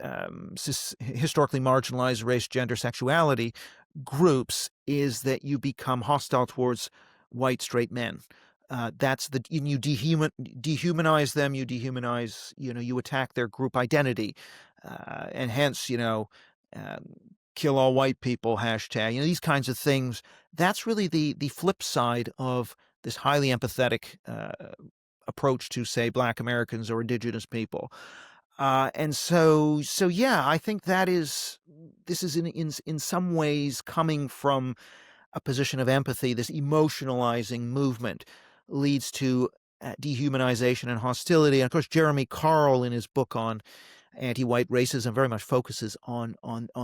historically marginalized race, gender, sexuality groups is that you become hostile towards white straight men. You dehumanize them, you attack their group identity, and hence, kill all white people, hashtag, these kinds of things. That's really the flip side of this highly empathetic approach to, say, Black Americans or Indigenous people. And so, I think this is in some ways coming from a position of empathy. This emotionalizing movement leads to dehumanization and hostility. And of course, Jeremy Carl, in his book on anti-white racism, very much focuses on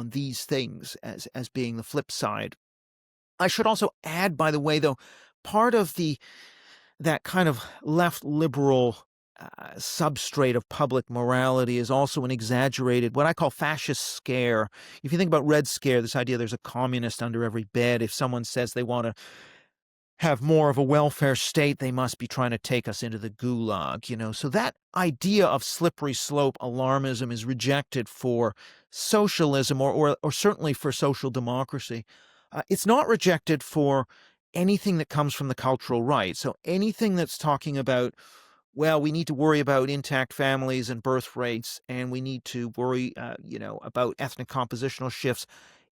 these things as being the flip side. I should also add, by the way, though, part of that kind of left liberal substrate of public morality is also an exaggerated, what I call fascist scare. If you think about Red Scare, this idea there's a communist under every bed. If someone says they want to have more of a welfare state, they must be trying to take us into the gulag, So that idea of slippery slope alarmism is rejected for socialism or certainly for social democracy. It's not rejected for anything that comes from the cultural right. So anything that's talking about, well, we need to worry about intact families and birth rates, and we need to worry, about ethnic compositional shifts.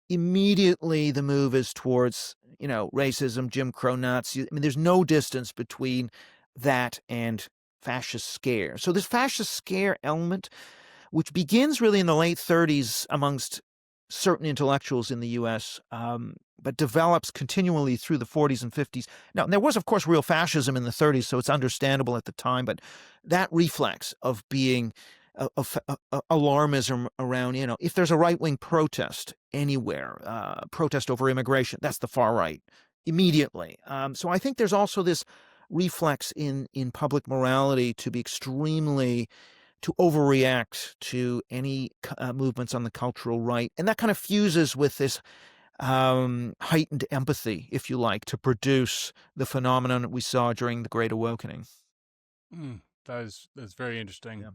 Immediately the move is towards, racism, Jim Crow, Nazi. I mean, there's no distance between that and fascist scare. So this fascist scare element, which begins really in the late 30s amongst certain intellectuals in the U.S., but develops continually through the 40s and 50s. Now, there was, of course, real fascism in the 30s, so it's understandable at the time, but that reflex of being alarmism around, if there's a right-wing protest anywhere, protest over immigration, that's the far right immediately. So I think there's also this reflex in public morality to overreact to any movements on the cultural right. And that kind of fuses with this heightened empathy, if you like, to produce the phenomenon that we saw during the Great Awakening. That's very interesting. Yeah.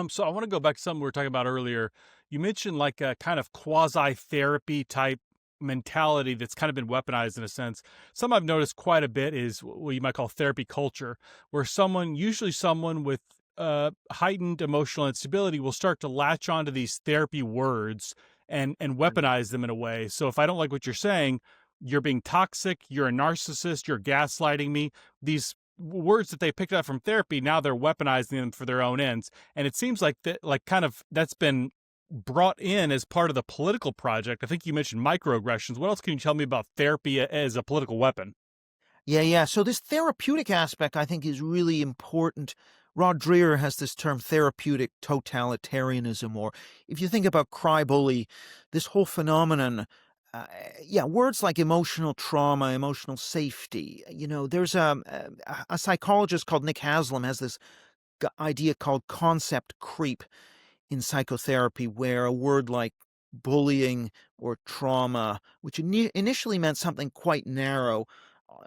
So I want to go back to something we were talking about earlier. You mentioned like a kind of quasi-therapy type mentality that's kind of been weaponized in a sense. Some I've noticed quite a bit is what you might call therapy culture, where usually someone with heightened emotional instability will start to latch onto these therapy words and weaponize them in a way. So if I don't like what you're saying, you're being toxic, you're a narcissist, you're gaslighting me. These words that they picked up from therapy, now they're weaponizing them for their own ends. And it seems like that's been brought in as part of the political project. I think you mentioned microaggressions. What else can you tell me about therapy as a political weapon? Yeah. So this therapeutic aspect, I think, is really important. Rod Dreher has this term therapeutic totalitarianism, or if you think about cry bully, this whole phenomenon, words like emotional trauma, emotional safety. There's a psychologist called Nick Haslam has this idea called concept creep in psychotherapy, where a word like bullying or trauma, which initially meant something quite narrow,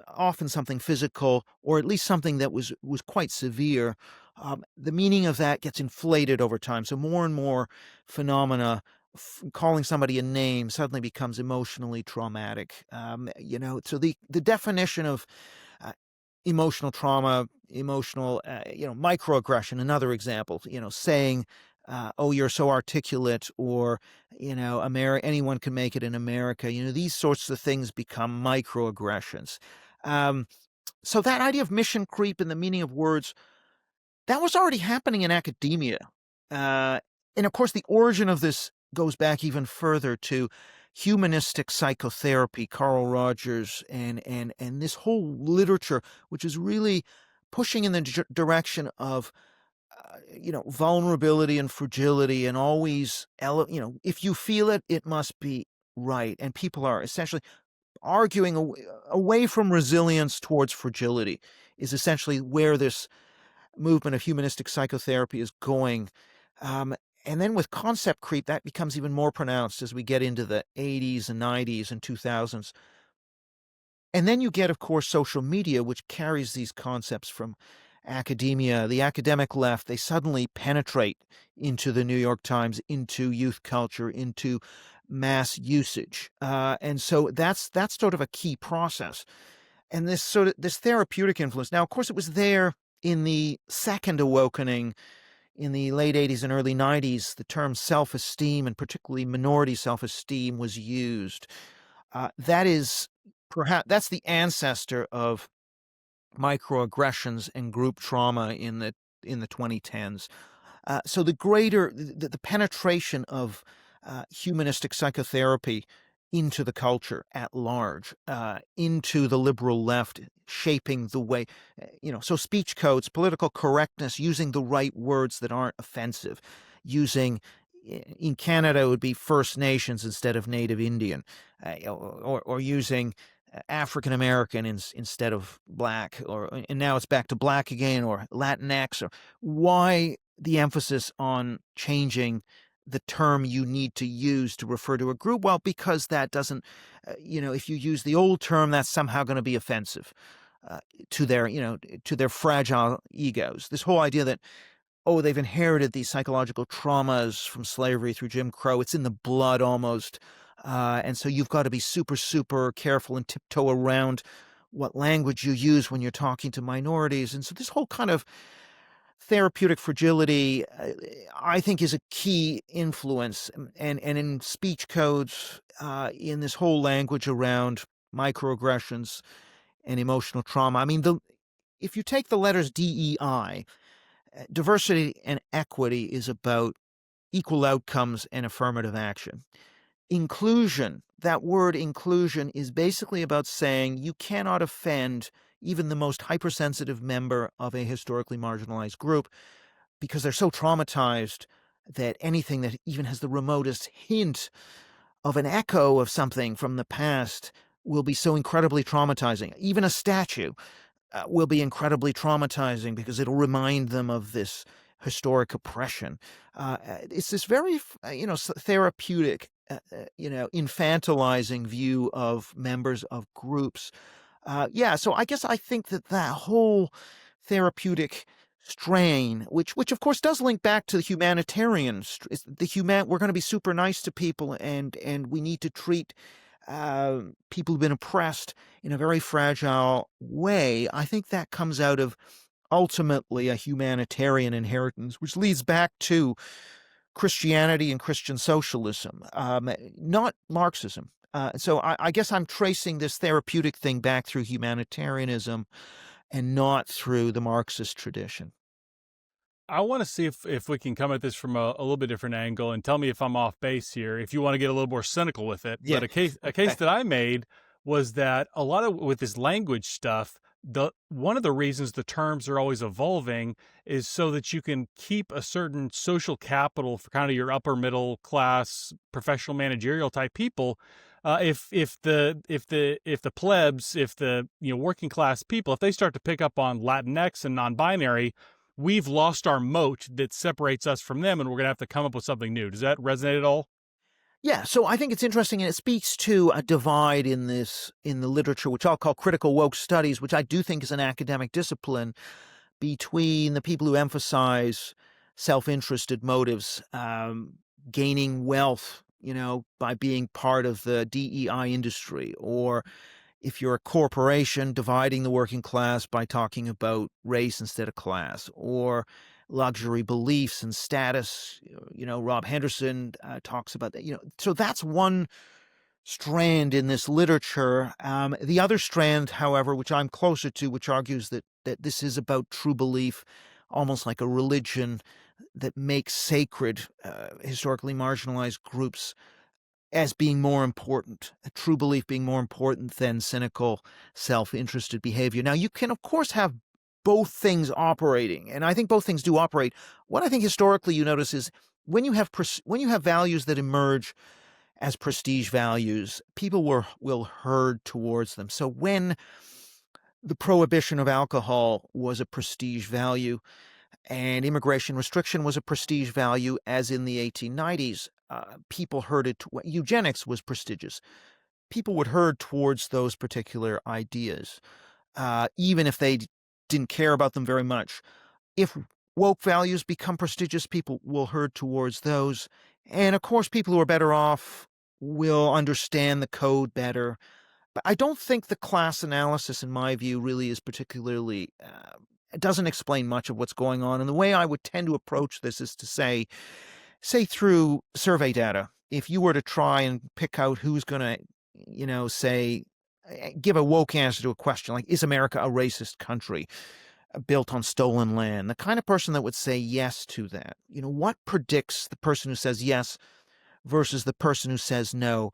often something physical, or at least something that was quite severe, the meaning of that gets inflated over time. So more and more phenomena, calling somebody a name suddenly becomes emotionally traumatic. So the definition of emotional trauma, microaggression, another example, saying, oh, you're so articulate, or, anyone can make it in America. These sorts of things become microaggressions. So that idea of mission creep and the meaning of words, that was already happening in academia. And of course, the origin of this goes back even further to humanistic psychotherapy, Carl Rogers, and this whole literature, which is really pushing in the direction of vulnerability and fragility, and always, if you feel it, it must be right. And people are essentially arguing away from resilience towards fragility is essentially where this movement of humanistic psychotherapy is going. And then with concept creep, that becomes even more pronounced as we get into the 80s and 90s and 2000s. And then you get, of course, social media, which carries these concepts from academia, the academic left. They suddenly penetrate into the New York Times, into youth culture, into mass usage. And so that's sort of a key process. And this therapeutic influence. Now, of course, it was there in the Second Awakening in the late 80s and early 90s. The term self-esteem, and particularly minority self-esteem, was used. That's the ancestor of microaggressions and group trauma in the 2010s. So the penetration of humanistic psychotherapy into the culture at large, into the liberal left, shaping the way, so speech codes, political correctness, using the right words that aren't offensive, in Canada, it would be First Nations instead of Native Indian, or using African American instead of black, and now it's back to black again, or Latinx, or why the emphasis on changing the term you need to use to refer to a group? Well, because that doesn't, if you use the old term, that's somehow going to be offensive to their fragile egos. This whole idea that, oh, they've inherited these psychological traumas from slavery through Jim Crow. It's in the blood almost. And so you've got to be super, super careful and tiptoe around what language you use when you're talking to minorities. And so this whole kind of therapeutic fragility, I think, is a key influence. And in speech codes, in this whole language around microaggressions and emotional trauma. I mean, if you take the letters DEI, diversity and equity is about equal outcomes and affirmative action. Inclusion, that word inclusion, is basically about saying you cannot offend even the most hypersensitive member of a historically marginalized group because they're so traumatized that anything that even has the remotest hint of an echo of something from the past will be so incredibly traumatizing. Even a statue will be incredibly traumatizing because it'll remind them of this historic oppression. It's this very, therapeutic, infantilizing view of members of groups. So I guess I think that whole therapeutic strain, which of course does link back to the humanitarians, we're going to be super nice to people, and we need to treat people who've been oppressed in a very fragile way. I think that comes out of ultimately a humanitarian inheritance, which leads back to Christianity and Christian socialism, not Marxism. So I guess I'm tracing this therapeutic thing back through humanitarianism and not through the Marxist tradition. I want to see if we can come at this from a little bit different angle, and tell me if I'm off base here, if you want to get a little more cynical with it. Yeah. But a case that I made was that a lot of, with this language stuff, one of the reasons the terms are always evolving is so that you can keep a certain social capital for kind of your upper middle class, professional managerial type people. If the plebs, if the working class people, if they start to pick up on Latinx and non-binary, we've lost our moat that separates us from them, and we're going to have to come up with something new. Does that resonate at all? Yeah, so I think it's interesting, and it speaks to a divide in the literature, which I'll call critical woke studies, which I do think is an academic discipline, between the people who emphasize self-interested motives, gaining wealth, by being part of the DEI industry, or if you're a corporation, dividing the working class by talking about race instead of class, or luxury beliefs and status. Rob Henderson talks about that. So that's one strand in this literature. The other strand, however, which I'm closer to, which argues that this is about true belief, almost like a religion that makes sacred historically marginalized groups as being more important, a true belief being more important than cynical, self-interested behavior. Now, you can, of course, have both things operating, and I think both things do operate. What I think historically you notice is when you have values that emerge as prestige values, people will herd towards them. So when the prohibition of alcohol was a prestige value and immigration restriction was a prestige value, as in the 1890s, people herded to eugenics was prestigious. People would herd towards those particular ideas, even if they didn't care about them very much. If woke values become prestigious, people will herd towards those. And of course, people who are better off will understand the code better. But I don't think the class analysis, in my view, really is particularly, it doesn't explain much of what's going on. And the way I would tend to approach this is to say through survey data, if you were to try and pick out who's going to, give a woke answer to a question like, is America a racist country built on stolen land? The kind of person that would say yes to that, what predicts the person who says yes versus the person who says no?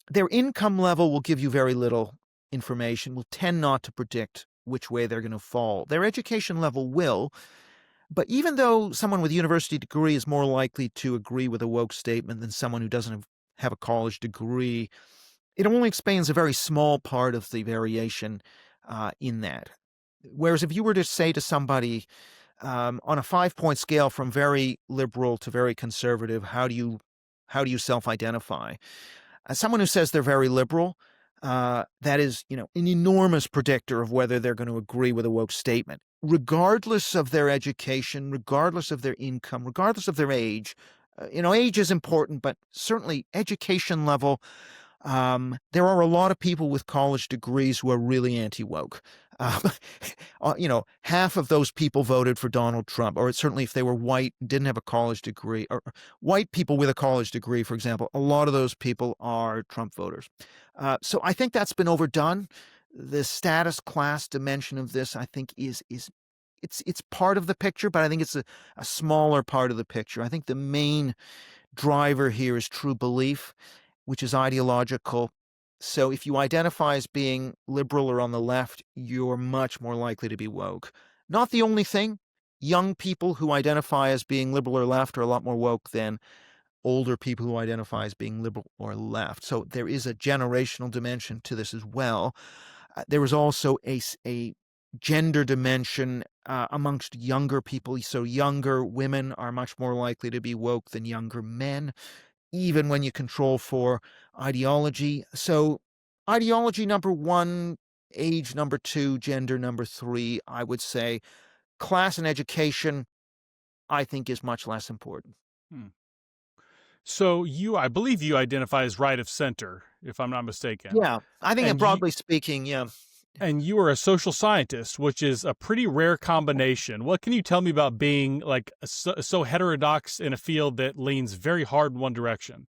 Their income level will give you very little information, will tend not to predict which way they're going to fall. Their education level will. But even though someone with a university degree is more likely to agree with a woke statement than someone who doesn't have a college degree, it only explains a very small part of the variation in that. Whereas if you were to say to somebody on a 5-point scale from very liberal to very conservative, how do you self-identify? Someone who says they're very liberal, that is, an enormous predictor of whether they're going to agree with a woke statement, regardless of their education, regardless of their income, regardless of their age. Age is important, but certainly education level. There are a lot of people with college degrees who are really anti-woke. Half of those people voted for Donald Trump, or certainly if they were white, didn't have a college degree, or white people with a college degree, for example, a lot of those people are Trump voters. So I think that's been overdone. The status class dimension of this, I think, it's part of the picture, but I think it's a smaller part of the picture. I think the main driver here is true belief, which is ideological. So if you identify as being liberal or on the left, you're much more likely to be woke. Not the only thing. Young people who identify as being liberal or left are a lot more woke than older people who identify as being liberal or left. So there is a generational dimension to this as well. There is also a gender dimension amongst younger people. So younger women are much more likely to be woke than younger men, even when you control for ideology. So ideology number 1, age number 2, gender number 3, I would say. Class and education, I think, is much less important. So I believe you identify as right of center, if I'm not mistaken. Yeah, I think that broadly speaking, yeah. And you are a social scientist, which is a pretty rare combination. What can you tell me about being like so heterodox in a field that leans very hard in one direction?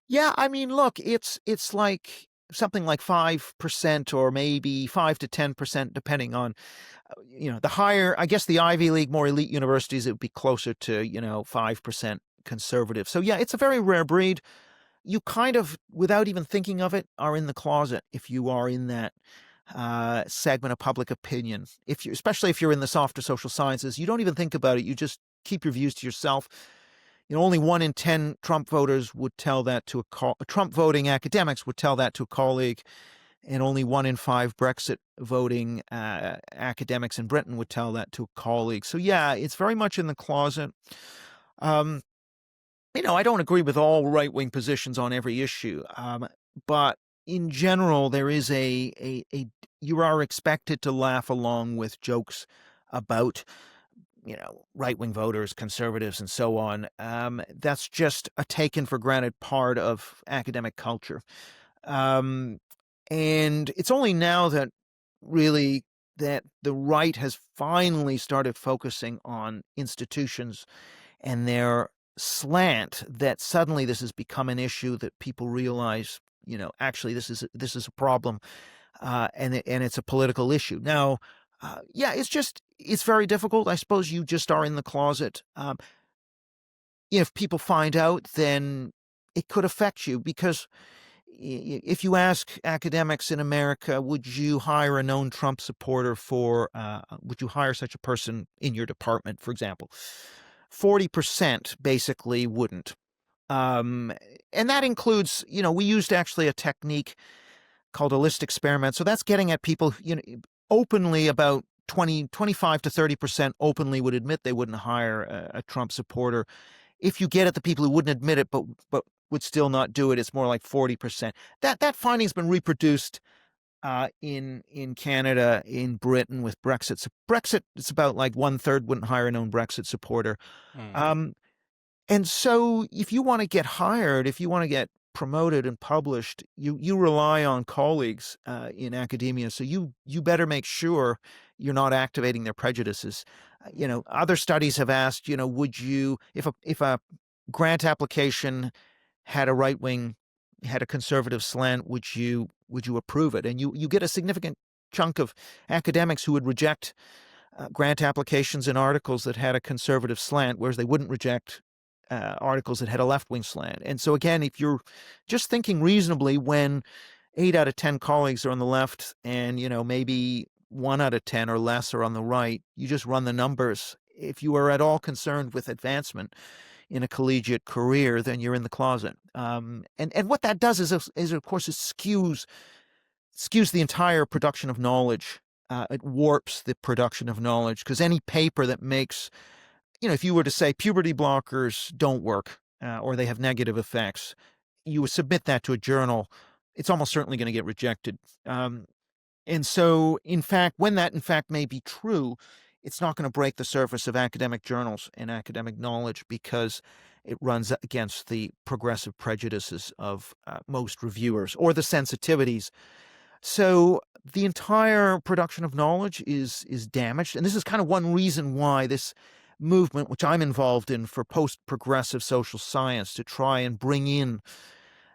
Yeah, I mean, look, it's like something like 5% or maybe 5 to 10%, depending on, the higher, I guess the Ivy League, more elite universities, it would be closer to, 5% conservative. So yeah, it's a very rare breed. You kind of, without even thinking of it, are in the closet if you are in that segment of public opinion. Especially if you're in the softer social sciences, you don't even think about it. You just keep your views to yourself. Only 1 in 10 Trump voters would tell that to Trump voting academics would tell that to a colleague, and only 1 in 5 Brexit voting academics in Britain would tell that to a colleague. So yeah, it's very much in the closet. I don't agree with all right-wing positions on every issue, but in general, there is you are expected to laugh along with jokes about right-wing voters, conservatives, and so on. That's just a taken for granted part of academic culture. And it's only now that really that the right has finally started focusing on institutions and their slant that suddenly this has become an issue that people realize, actually this is a problem, and it's a political issue. Now, yeah, it's very difficult. I suppose you just are in the closet. If people find out, then it could affect you, because if you ask academics in America, would you hire a known Trump supporter would you hire such a person in your department, for example? 40% basically wouldn't. And that includes, we used actually a technique called a list experiment. So that's getting at people, openly, about 25 to 30% openly would admit they wouldn't hire a Trump supporter. If you get at the people who wouldn't admit it but would still not do it, it's more like 40%. That finding's been reproduced in Canada, in Britain with Brexit. So Brexit, it's about like 1/3 wouldn't hire a known Brexit supporter. And so if you want to get hired, if you want to get promoted and published, you rely on colleagues in academia. So you better make sure you're not activating their prejudices. Other studies have asked, would you, if a grant application had a conservative slant, would you approve it? And you get a significant chunk of academics who would reject grant applications and articles that had a conservative slant, whereas they wouldn't reject articles that had a left-wing slant. And so again, if you're just thinking reasonably, when 8 out of 10 colleagues are on the left and, maybe 1 out of 10 or less are on the right, you just run the numbers. If you are at all concerned with advancement, in a collegiate career, then you're in the closet. And what that does is of course, it skews the entire production of knowledge. It warps the production of knowledge, because any paper that makes, if you were to say puberty blockers don't work, or they have negative effects, you would submit that to a journal, it's almost certainly going to get rejected. And so, in fact, when that in fact may be true, it's not going to break the surface of academic journals and academic knowledge, because it runs against the progressive prejudices of most reviewers, or the sensitivities. So the entire production of knowledge is damaged. And this is kind of one reason why this movement, which I'm involved in for post-progressive social science, to try and bring in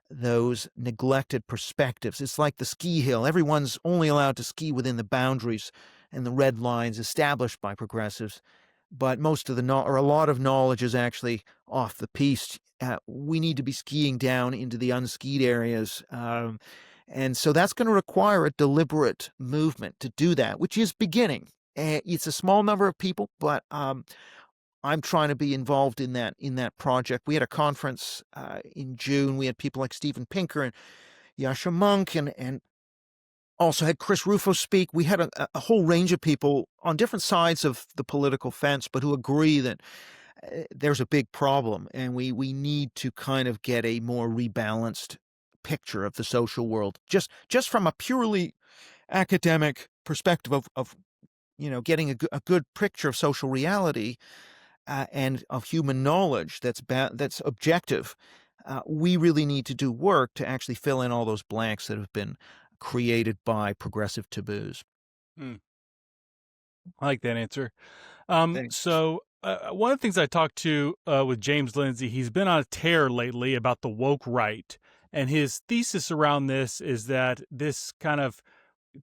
those neglected perspectives. It's like the ski hill. Everyone's only allowed to ski within the boundaries and the red lines established by progressives. But most of or a lot of knowledge is actually off the piste. We need to be skiing down into the unskied areas. And so that's going to require a deliberate movement to do that, which is beginning. It's a small number of people, but I'm trying to be involved in that project. We had a conference in June. We had people like Steven Pinker and Yasha Monk, and also had Chris Rufo speak. We had a whole range of people on different sides of the political fence, but who agree that there's a big problem, and we need to kind of get a more rebalanced picture of the social world, just from a purely academic perspective of getting a good picture of social reality. And of human knowledge that's objective. We really need to do work to actually fill in all those blanks that have been created by progressive taboos. I like that answer. Thanks. So one of the things I talked to with James Lindsay, he's been on a tear lately about the woke right. And his thesis around this is that this kind of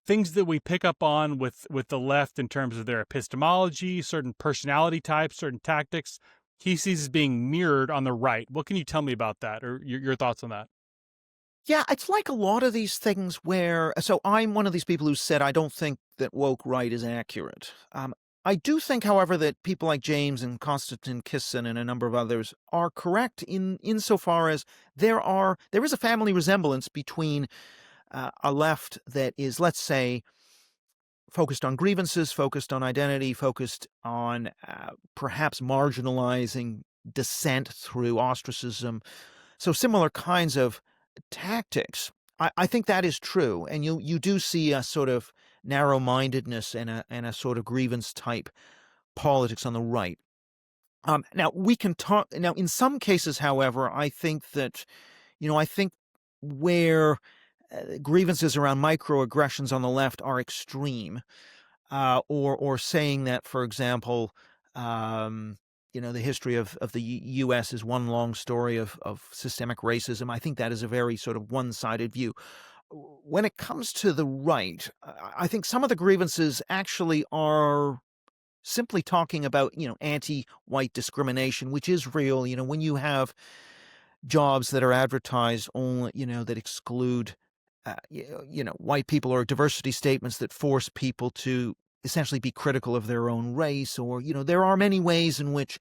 things that we pick up on with the left in terms of their epistemology, certain personality types, certain tactics, he sees as being mirrored on the right. What can you tell me about that, or your thoughts on that? Yeah, it's like a lot of these things where, so I'm one of these people who said I don't think that woke right is accurate. I do think, however, that people like James and Konstantin Kisin and a number of others are correct insofar as there is a family resemblance between a left that is, let's say, focused on grievances, focused on identity, focused on perhaps marginalizing dissent through ostracism. So similar kinds of tactics. I think that is true. And you do see a sort of narrow-mindedness and a sort of grievance-type politics on the right. Now, we can talk... Now, in some cases, however, I think that, where grievances around microaggressions on the left are extreme, or saying that, for example, the history of the U.S. is one long story of systemic racism. I think that is a very sort of one-sided view. When it comes to the right, I think some of the grievances actually are simply talking about, anti-white discrimination, which is real. When you have jobs that are advertised only, that exclude white people, or diversity statements that force people to essentially be critical of their own race, or, there are many ways in which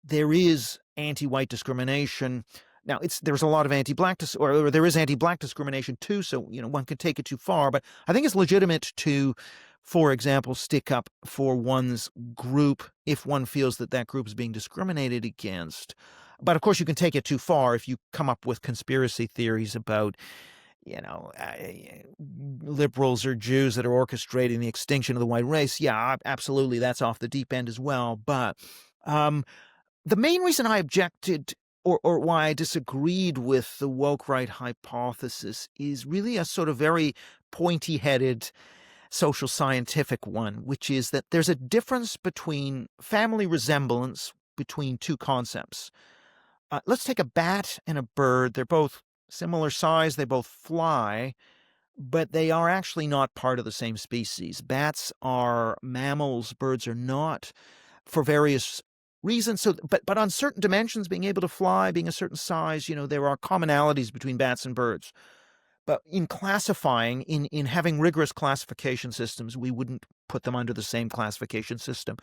there is anti-white discrimination. Now, there's a lot of anti-black, or there is anti-black discrimination too, so, one could take it too far, but I think it's legitimate to, for example, stick up for one's group if one feels that group is being discriminated against. But of course, you can take it too far if you come up with conspiracy theories about liberals or Jews that are orchestrating the extinction of the white race. Yeah, absolutely, that's off the deep end as well. But the main reason I objected, or why I disagreed with the woke right hypothesis, is really a sort of very pointy-headed social scientific one, which is that there's a difference between family resemblance between two concepts. Let's take a bat and a bird. They're both similar size, they both fly, but they are actually not part of the same species. Bats are mammals, birds are not, for various reasons. So, but on certain dimensions, being able to fly, being a certain size, there are commonalities between bats and birds. But in classifying, in having rigorous classification systems, we wouldn't put them under the same classification system.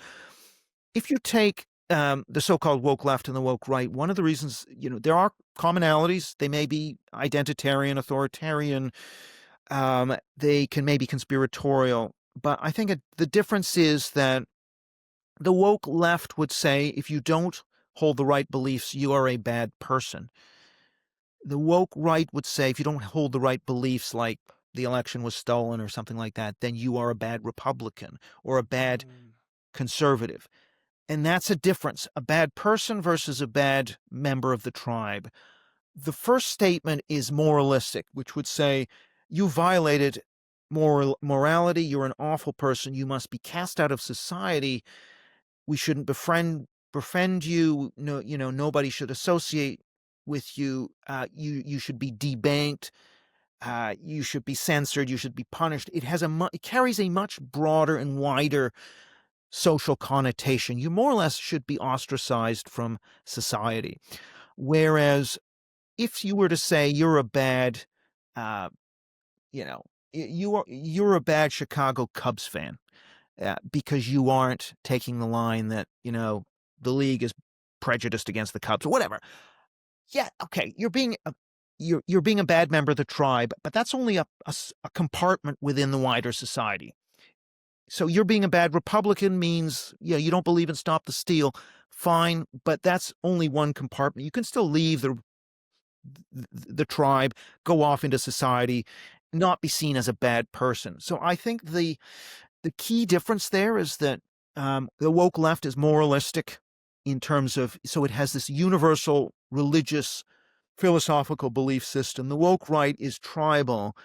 If you take the so-called woke left and the woke right, one of the reasons, there are commonalities. They may be identitarian, authoritarian. They can maybe conspiratorial. But I think the difference is that the woke left would say if you don't hold the right beliefs, you are a bad person. The woke right would say if you don't hold the right beliefs, like the election was stolen or something like that, then you are a bad Republican or a bad conservative. And that's a difference, a bad person versus a bad member of the tribe. The first statement is moralistic, which would say you violated morality, you're an awful person, you must be cast out of society, we shouldn't befriend you, no, nobody should associate with you, you should be debanked, you should be censored, you should be punished. It carries a much broader and wider social connotation. You more or less should be ostracized from society. Whereas if you were to say you're a bad, you're a bad Chicago Cubs fan because you aren't taking the line that, the league is prejudiced against the Cubs or whatever. Yeah, okay, you're being a bad member of the tribe, but that's only a compartment within the wider society. So you're being a bad Republican means, you don't believe in Stop the Steal, fine, but that's only one compartment. You can still leave the tribe, go off into society, not be seen as a bad person. So I think the key difference there is that the woke left is moralistic in terms of, so it has this universal religious philosophical belief system. The woke right is tribal.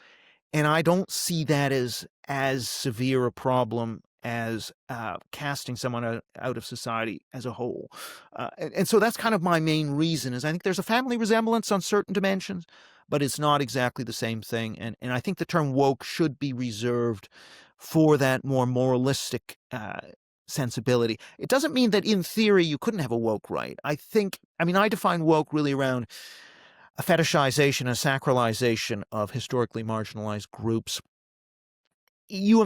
And I don't see that as severe a problem as casting someone out of society as a whole. And so that's kind of my main reason is I think there's a family resemblance on certain dimensions, but it's not exactly the same thing. And I think the term woke should be reserved for that more moralistic sensibility. It doesn't mean that in theory you couldn't have a woke right. I define woke really around a fetishization, a sacralization of historically marginalized groups. You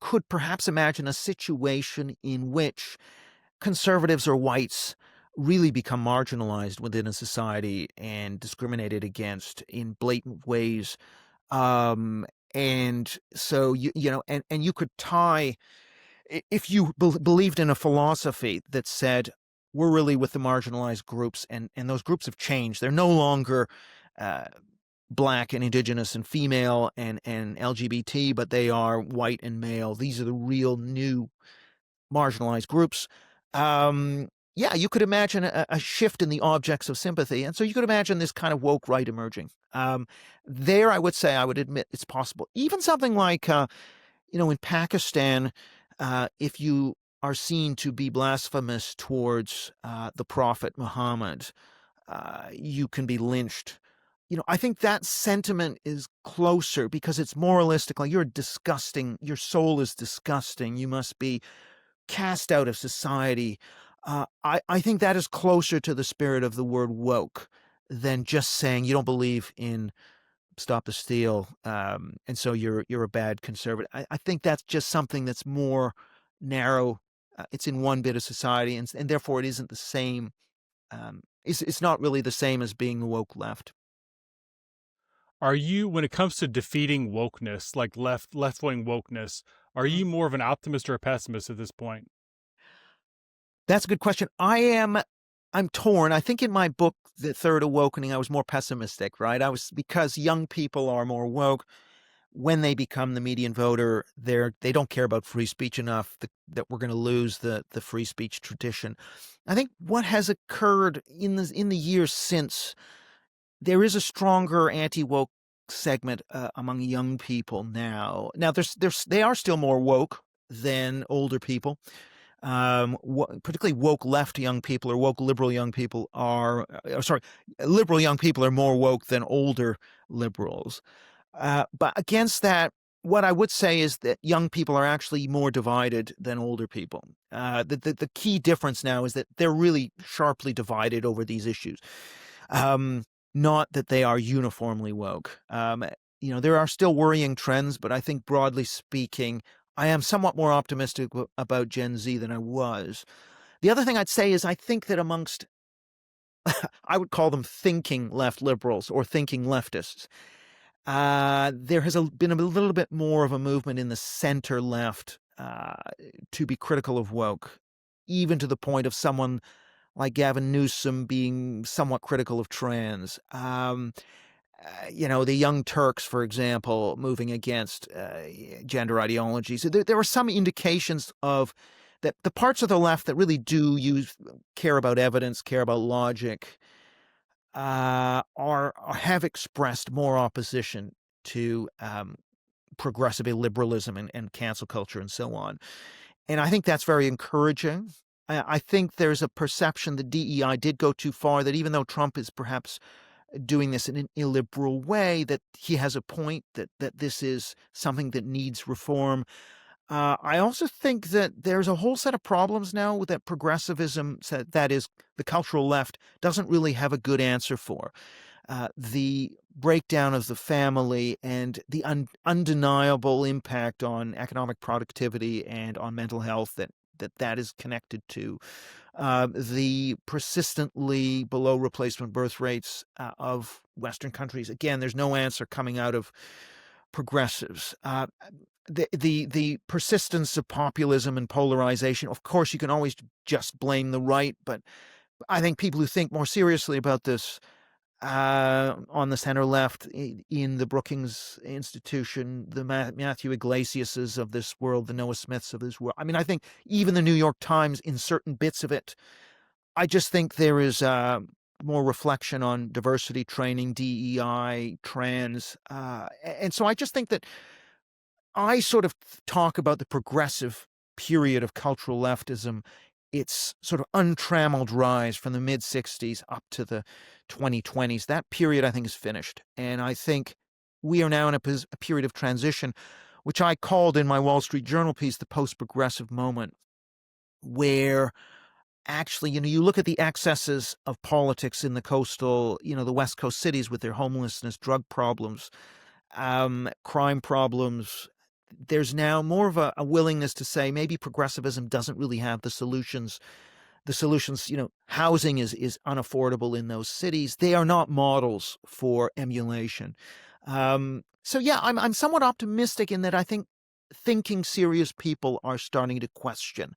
could perhaps imagine a situation in which conservatives or whites really become marginalized within a society and discriminated against in blatant ways. And so and you could tie, if you believed in a philosophy that said we're really with the marginalized groups, and those groups have changed. They're no longer Black and Indigenous and female and LGBT, but they are white and male. These are the real new marginalized groups. You could imagine a shift in the objects of sympathy. And so you could imagine this kind of woke right emerging. There, I would admit it's possible. Even something like, in Pakistan, if you are seen to be blasphemous towards the Prophet Muhammad, you can be lynched. I think that sentiment is closer because it's moralistic. Like, you're disgusting. Your soul is disgusting. You must be cast out of society. I think that is closer to the spirit of the word woke than just saying you don't believe in Stop the Steal, and so you're a bad conservative. I think that's just something that's more narrow. It's in one bit of society, and therefore it isn't the same. It's not really the same as being the woke left. Are you, when it comes to defeating wokeness, like left-wing wokeness, are you more of an optimist or a pessimist at this point? That's a good question. I'm torn. I think in my book, The Third Awokening, I was more pessimistic, right? Because young people are more woke. When they become the median voter, they don't care about free speech enough that we're going to lose the free speech tradition. I think what has occurred in the years since, there is a stronger anti-woke segment among young people now. Now, they are still more woke than older people. Particularly woke left young people or woke liberal young people liberal young people are more woke than older liberals. But against that, what I would say is that young people are actually more divided than older people. The key difference now is that they're really sharply divided over these issues. Not that they are uniformly woke. There are still worrying trends, but I think broadly speaking, I am somewhat more optimistic about Gen Z than I was. The other thing I'd say is I think that amongst, I would call them thinking left liberals or thinking leftists, there has been a little bit more of a movement in the center left to be critical of woke, even to the point of someone like Gavin Newsom being somewhat critical of trans. The Young Turks, for example, moving against gender ideologies. There are some indications of that the parts of the left that really do care about evidence, care about logic, have expressed more opposition to progressive liberalism and cancel culture and so on. And I think that's very encouraging. I think there's a perception that DEI did go too far, that even though Trump is perhaps doing this in an illiberal way, that he has a point, that this is something that needs reform. I also think that there's a whole set of problems now that progressivism, that is, the cultural left, doesn't really have a good answer for. The breakdown of the family and the undeniable impact on economic productivity and on mental health that is connected to. The persistently below replacement birth rates of Western countries. Again, there's no answer coming out of progressives. The persistence of populism and polarization. Of course, you can always just blame the right, but I think people who think more seriously about this on the center left, in the Brookings Institution, the Matthew Iglesiases of this world, the Noah Smiths of this world. I mean, I think even the New York Times, in certain bits of it, I just think there is more reflection on diversity training, DEI, trans. And so I just think that I sort of talk about the progressive period of cultural leftism, its sort of untrammeled rise from the mid-'60s up to the 2020s. That period, I think, is finished. And I think we are now in a period of transition, which I called in my Wall Street Journal piece the post-progressive moment, where actually, you look at the excesses of politics in the coastal, the West Coast cities with their homelessness, drug problems, crime problems. There's now more of a willingness to say maybe progressivism doesn't really have the solutions. The solutions, housing is unaffordable in those cities. They are not models for emulation. So yeah, I'm somewhat optimistic in that I think thinking serious people are starting to question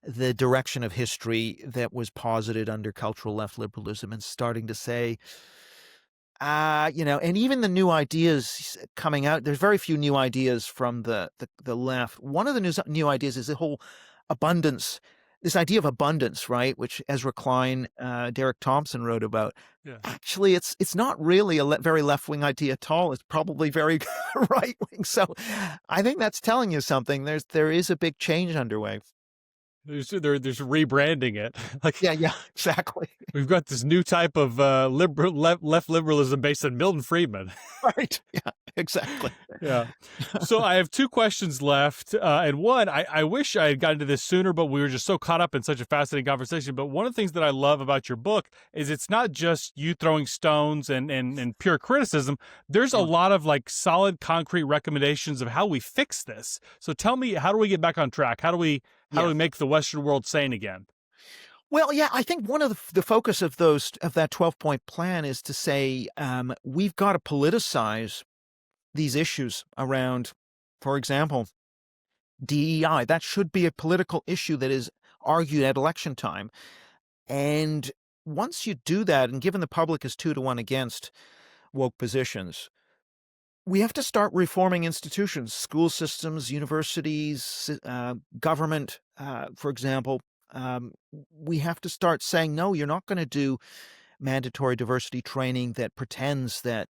the direction of history that was posited under cultural left liberalism and starting to say, and even the new ideas coming out, there's very few new ideas from the left. One of the new ideas is the whole abundance, this idea of abundance, right? Which Ezra Klein, Derek Thompson wrote about. Yeah. Actually, it's not really a very left-wing idea at all. It's probably very right-wing. So I think that's telling you something. There is a big change underway. There's rebranding it. Yeah, exactly. We've got this new type of left liberalism based on Milton Friedman. Right. Yeah, exactly. Yeah. So I have two questions left. And one, I wish I had gotten to this sooner, but we were just so caught up in such a fascinating conversation. But one of the things that I love about your book is it's not just you throwing stones and pure criticism. There's a lot of solid, concrete recommendations of how we fix this. So tell me, how do we get back on track? How do we make the Western world sane again? Well, yeah, I think one of the focus of that 12-point plan is to say we've got to politicize these issues around, for example, DEI. That should be a political issue that is argued at election time. And once you do that, and given the public is 2-1 against woke positions, we have to start reforming institutions, school systems, universities, government, for example. We have to start saying, no, you're not going to do mandatory diversity training that pretends that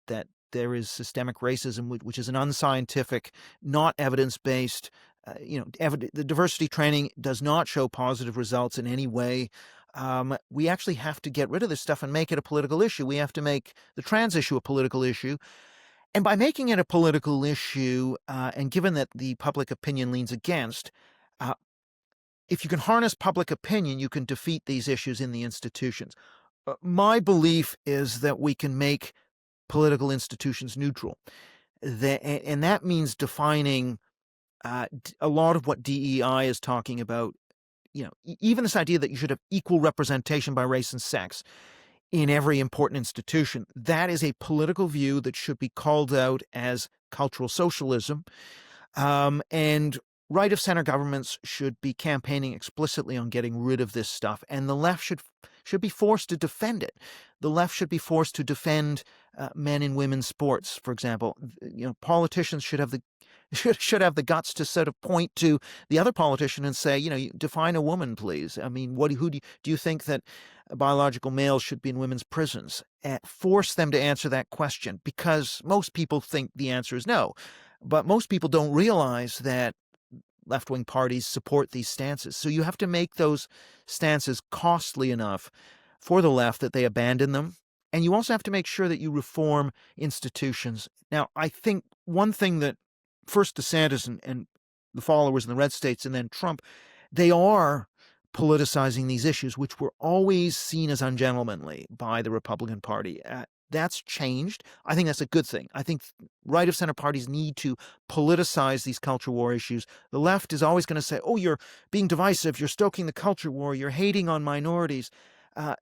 there is systemic racism, which is an unscientific, not evidence-based. The diversity training does not show positive results in any way. We actually have to get rid of this stuff and make it a political issue. We have to make the trans issue a political issue. And by making it a political issue, and given that the public opinion leans against, if you can harness public opinion, you can defeat these issues in the institutions. My belief is that we can make political institutions neutral. And that means defining a lot of what DEI is talking about even this idea that you should have equal representation by race and sex in every important institution, that is a political view that should be called out as cultural socialism. And right of center governments should be campaigning explicitly on getting rid of this stuff, and the left should be forced to defend it. The left should be forced to defend men and women's sports, for example. Politicians should have the guts to sort of point to the other politician and say, define a woman, please. I mean, who do you think that biological males should be in women's prisons? Force them to answer that question, because most people think the answer is no. But most people don't realize that left-wing parties support these stances. So you have to make those stances costly enough for the left that they abandon them. And you also have to make sure that you reform institutions. Now, I think one thing that first DeSantis and the followers in the red states and then Trump, they are politicizing these issues, which were always seen as ungentlemanly by the Republican Party. That's changed. I think that's a good thing. I think right-of-center parties need to politicize these culture war issues. The left is always going to say, oh, you're being divisive, you're stoking the culture war, you're hating on minorities.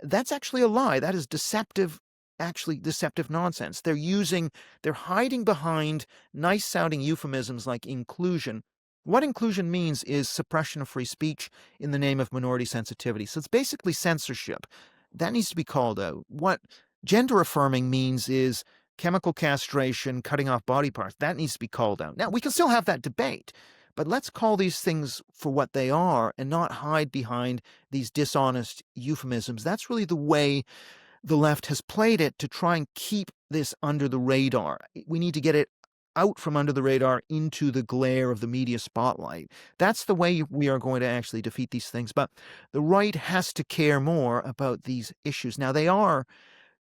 That's actually a lie. That is deceptive nonsense. They're hiding behind nice-sounding euphemisms like inclusion. What inclusion means is suppression of free speech in the name of minority sensitivity. So it's basically censorship. That needs to be called out. What gender affirming means is chemical castration, cutting off body parts. That needs to be called out. Now, we can still have that debate, but let's call these things for what they are and not hide behind these dishonest euphemisms. That's really the way the left has played it to try and keep this under the radar. We need to get it out from under the radar into the glare of the media spotlight. That's the way we are going to actually defeat these things. But the right has to care more about these issues. Now, they are,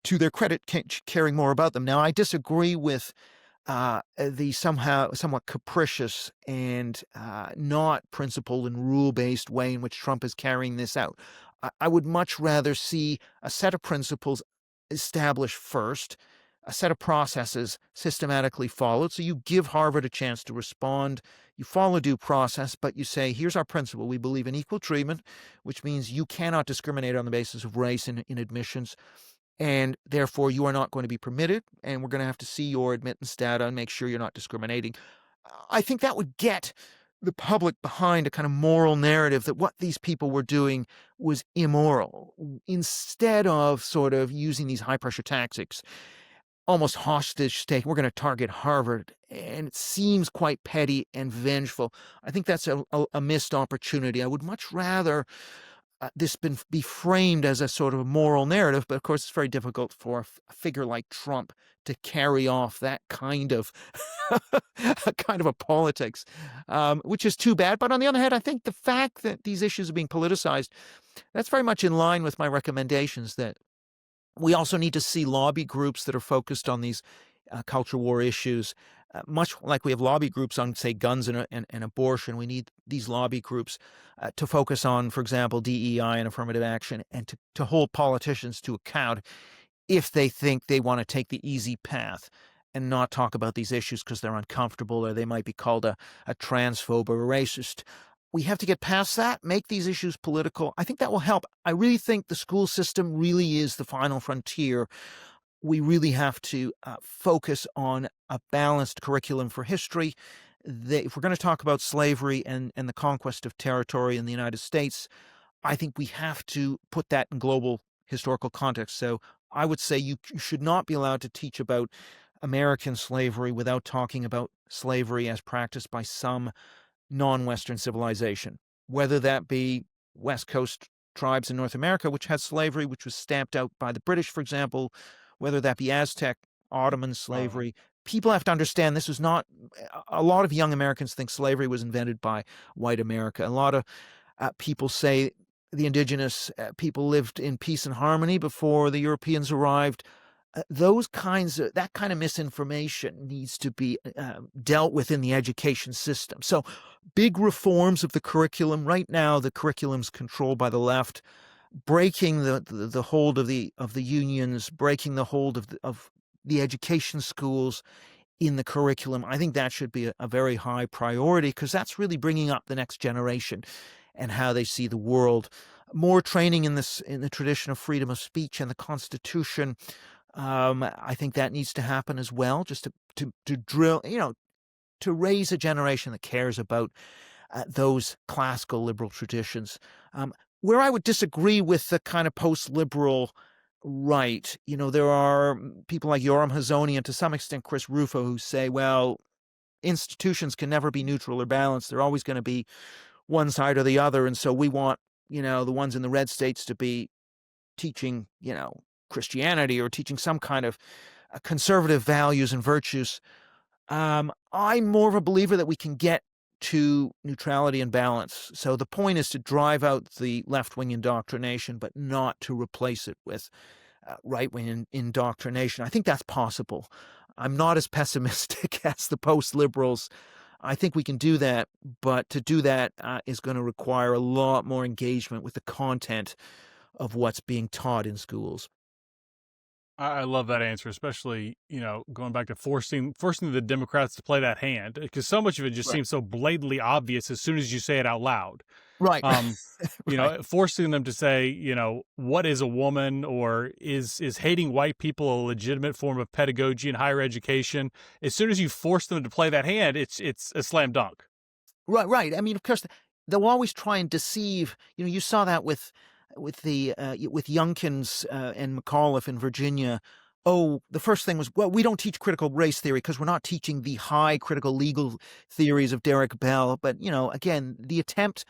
to their credit, caring more about them. Now, I disagree with the somewhat capricious and not principled and rule-based way in which Trump is carrying this out. I would much rather see a set of principles established first, a set of processes systematically followed. So you give Harvard a chance to respond. You follow due process, but you say, here's our principle. We believe in equal treatment, which means you cannot discriminate on the basis of race in admissions. And therefore, you are not going to be permitted, and we're going to have to see your admittance data and make sure you're not discriminating. I think that would get the public behind a kind of moral narrative that what these people were doing was immoral, instead of sort of using these high-pressure tactics, almost hostage taking. We're going to target Harvard, and it seems quite petty and vengeful. I think that's a missed opportunity. I would much rather this be framed as a sort of a moral narrative, but of course it's very difficult for a figure like Trump to carry off that kind of a politics, which is too bad. But on the other hand, I think the fact that these issues are being politicized, that's very much in line with my recommendations that we also need to see lobby groups that are focused on these culture war issues. Much like we have lobby groups on, say, guns and abortion, we need these lobby groups to focus on, for example, DEI and affirmative action, and to hold politicians to account if they think they want to take the easy path and not talk about these issues because they're uncomfortable or they might be called a transphobe or a racist. We have to get past that, make these issues political. I think that will help. I really think the school system really is the final frontier. We really have to focus on a balanced curriculum for history. If we're going to talk about slavery and the conquest of territory in the United States, I think we have to put that in global historical context. So I would say you should not be allowed to teach about American slavery without talking about slavery as practiced by some non-Western civilization, whether that be West Coast tribes in North America, which had slavery, which was stamped out by the British, for example, whether that be Aztec, Ottoman slavery. People have to understand this was not, a lot of young Americans think slavery was invented by white America. A lot of people say the indigenous people lived in peace and harmony before the Europeans arrived. That kind of misinformation needs to be dealt with in the education system. So big reforms of the curriculum. Right now, the curriculum's controlled by the left, breaking the hold of the unions, breaking the hold of the education schools in the curriculum. I think that should be a very high priority because that's really bringing up the next generation. and how they see the world. More training in the tradition of freedom of speech and the Constitution. I think that needs to happen as well, just to drill, to raise a generation that cares about those classical liberal traditions. Where I would disagree with the kind of post-liberal right, there are people like Yoram Hazony and to some extent Chris Rufo who say, well, institutions can never be neutral or balanced. They're always going to be one side or the other. And so we want, the ones in the red states to be teaching, Christianity or teaching some kind of conservative values and virtues. I'm more of a believer that we can get to neutrality and balance. So the point is to drive out the left-wing indoctrination, but not to replace it with right-wing indoctrination. I think that's possible. I'm not as pessimistic as the post-liberals. I think we can do that, but to do that is going to require a lot more engagement with the content of what's being taught in schools. I love that answer, especially, going back to forcing the Democrats to play that hand, because so much of it just Right. seems so blatantly obvious as soon as you say it out loud. Right. Forcing them to say, what is a woman, or is hating white people a legitimate form of pedagogy in higher education? As soon as you force them to play that hand, it's a slam dunk. Right. I mean, of course, they'll always try and deceive. You saw that with Youngkins and McAuliffe in Virginia. Oh, the first thing was, well, we don't teach critical race theory because we're not teaching the high critical legal theories of Derek Bell. But, again, the attempt,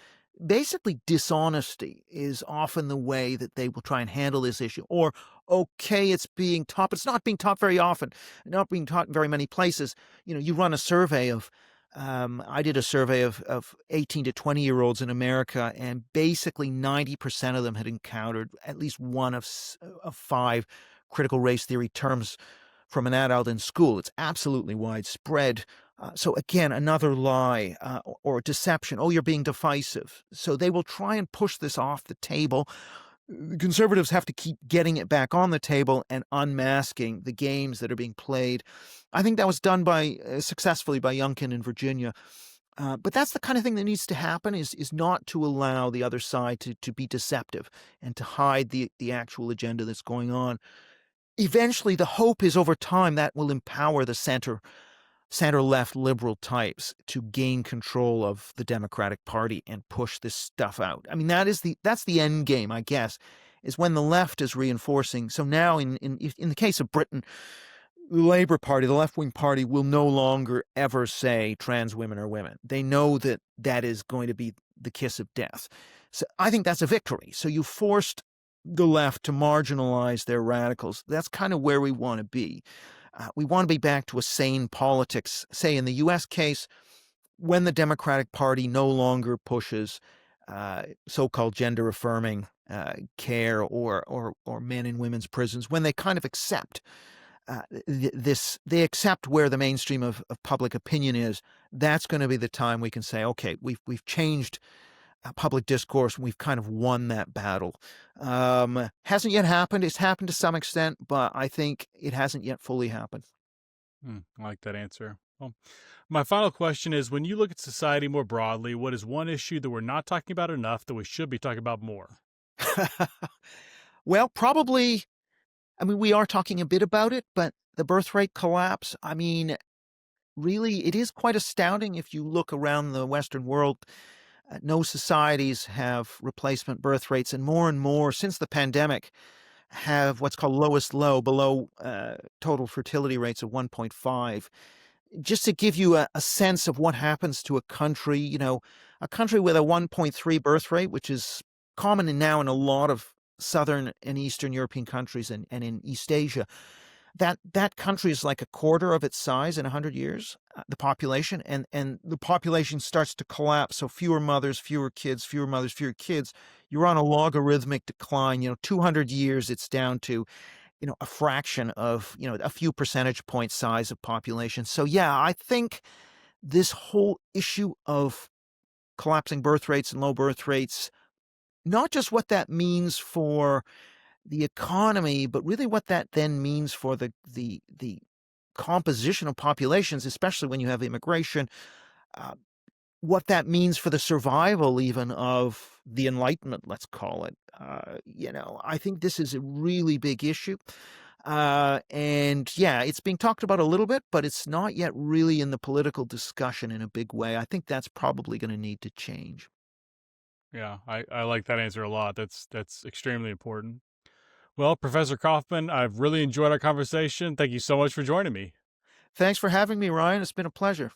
basically dishonesty is often the way that they will try and handle this issue. Or, okay, it's being taught, but it's not being taught very often, not being taught in very many places. You run a survey of, I did a survey of 18 to 20-year-olds in America, and basically 90% of them had encountered at least one of 5 critical race theory terms from an adult in school. It's absolutely widespread. So again, another lie or deception. Oh, you're being divisive. So they will try and push this off the table. Conservatives have to keep getting it back on the table and unmasking the games that are being played. I think that was done successfully by Youngkin in Virginia. But that's the kind of thing that needs to happen, is not to allow the other side to be deceptive and to hide the actual agenda that's going on. Eventually, the hope is over time that will empower the center-left liberal types to gain control of the Democratic Party and push this stuff out. I mean, that's the end game, I guess, is when the left is reinforcing. So now in the case of Britain, the Labour Party, the left-wing party, will no longer ever say trans women are women. They know that is going to be the kiss of death. So I think that's a victory. So you forced the left to marginalize their radicals. That's kind of where we want to be. We want to be back to a sane politics. Say in the U.S. case, when the Democratic Party no longer pushes so-called gender-affirming care or men in women's prisons, when they kind of accept they accept where the mainstream of public opinion is, that's going to be the time we can say, okay, we've changed public discourse, and we've kind of won that battle. Hasn't yet happened. It's happened to some extent, but I think it hasn't yet fully happened. I like that answer. Well, my final question is, when you look at society more broadly, what is one issue that we're not talking about enough that we should be talking about more? Well, probably, I mean, we are talking a bit about it, but the birth rate collapse, I mean, really, it is quite astounding if you look around the Western world. No societies have replacement birth rates, and more since the pandemic have what's called lowest low, below total fertility rates of 1.5. Just to give you a sense of what happens to a country, a country with a 1.3 birth rate, which is common now in a lot of Southern and Eastern European countries and in East Asia, that country is like a quarter of its size in 100 years, the population, and the population starts to collapse. So fewer mothers, fewer kids, fewer mothers, fewer kids. You're on a logarithmic decline. 200 years, it's down to, a fraction of, a few percentage point size of population. So yeah, I think this whole issue of collapsing birth rates and low birth rates, not just what that means for the economy, but really what that then means for the composition of populations, especially when you have immigration. what that means for the survival even of the Enlightenment, let's call it. I think this is a really big issue. And yeah, it's being talked about a little bit, but it's not yet really in the political discussion in a big way. I think that's probably going to need to change. Yeah, I like that answer a lot. That's extremely important. Well, Professor Kaufmann, I've really enjoyed our conversation. Thank you so much for joining me. Thanks for having me, Ryan. It's been a pleasure.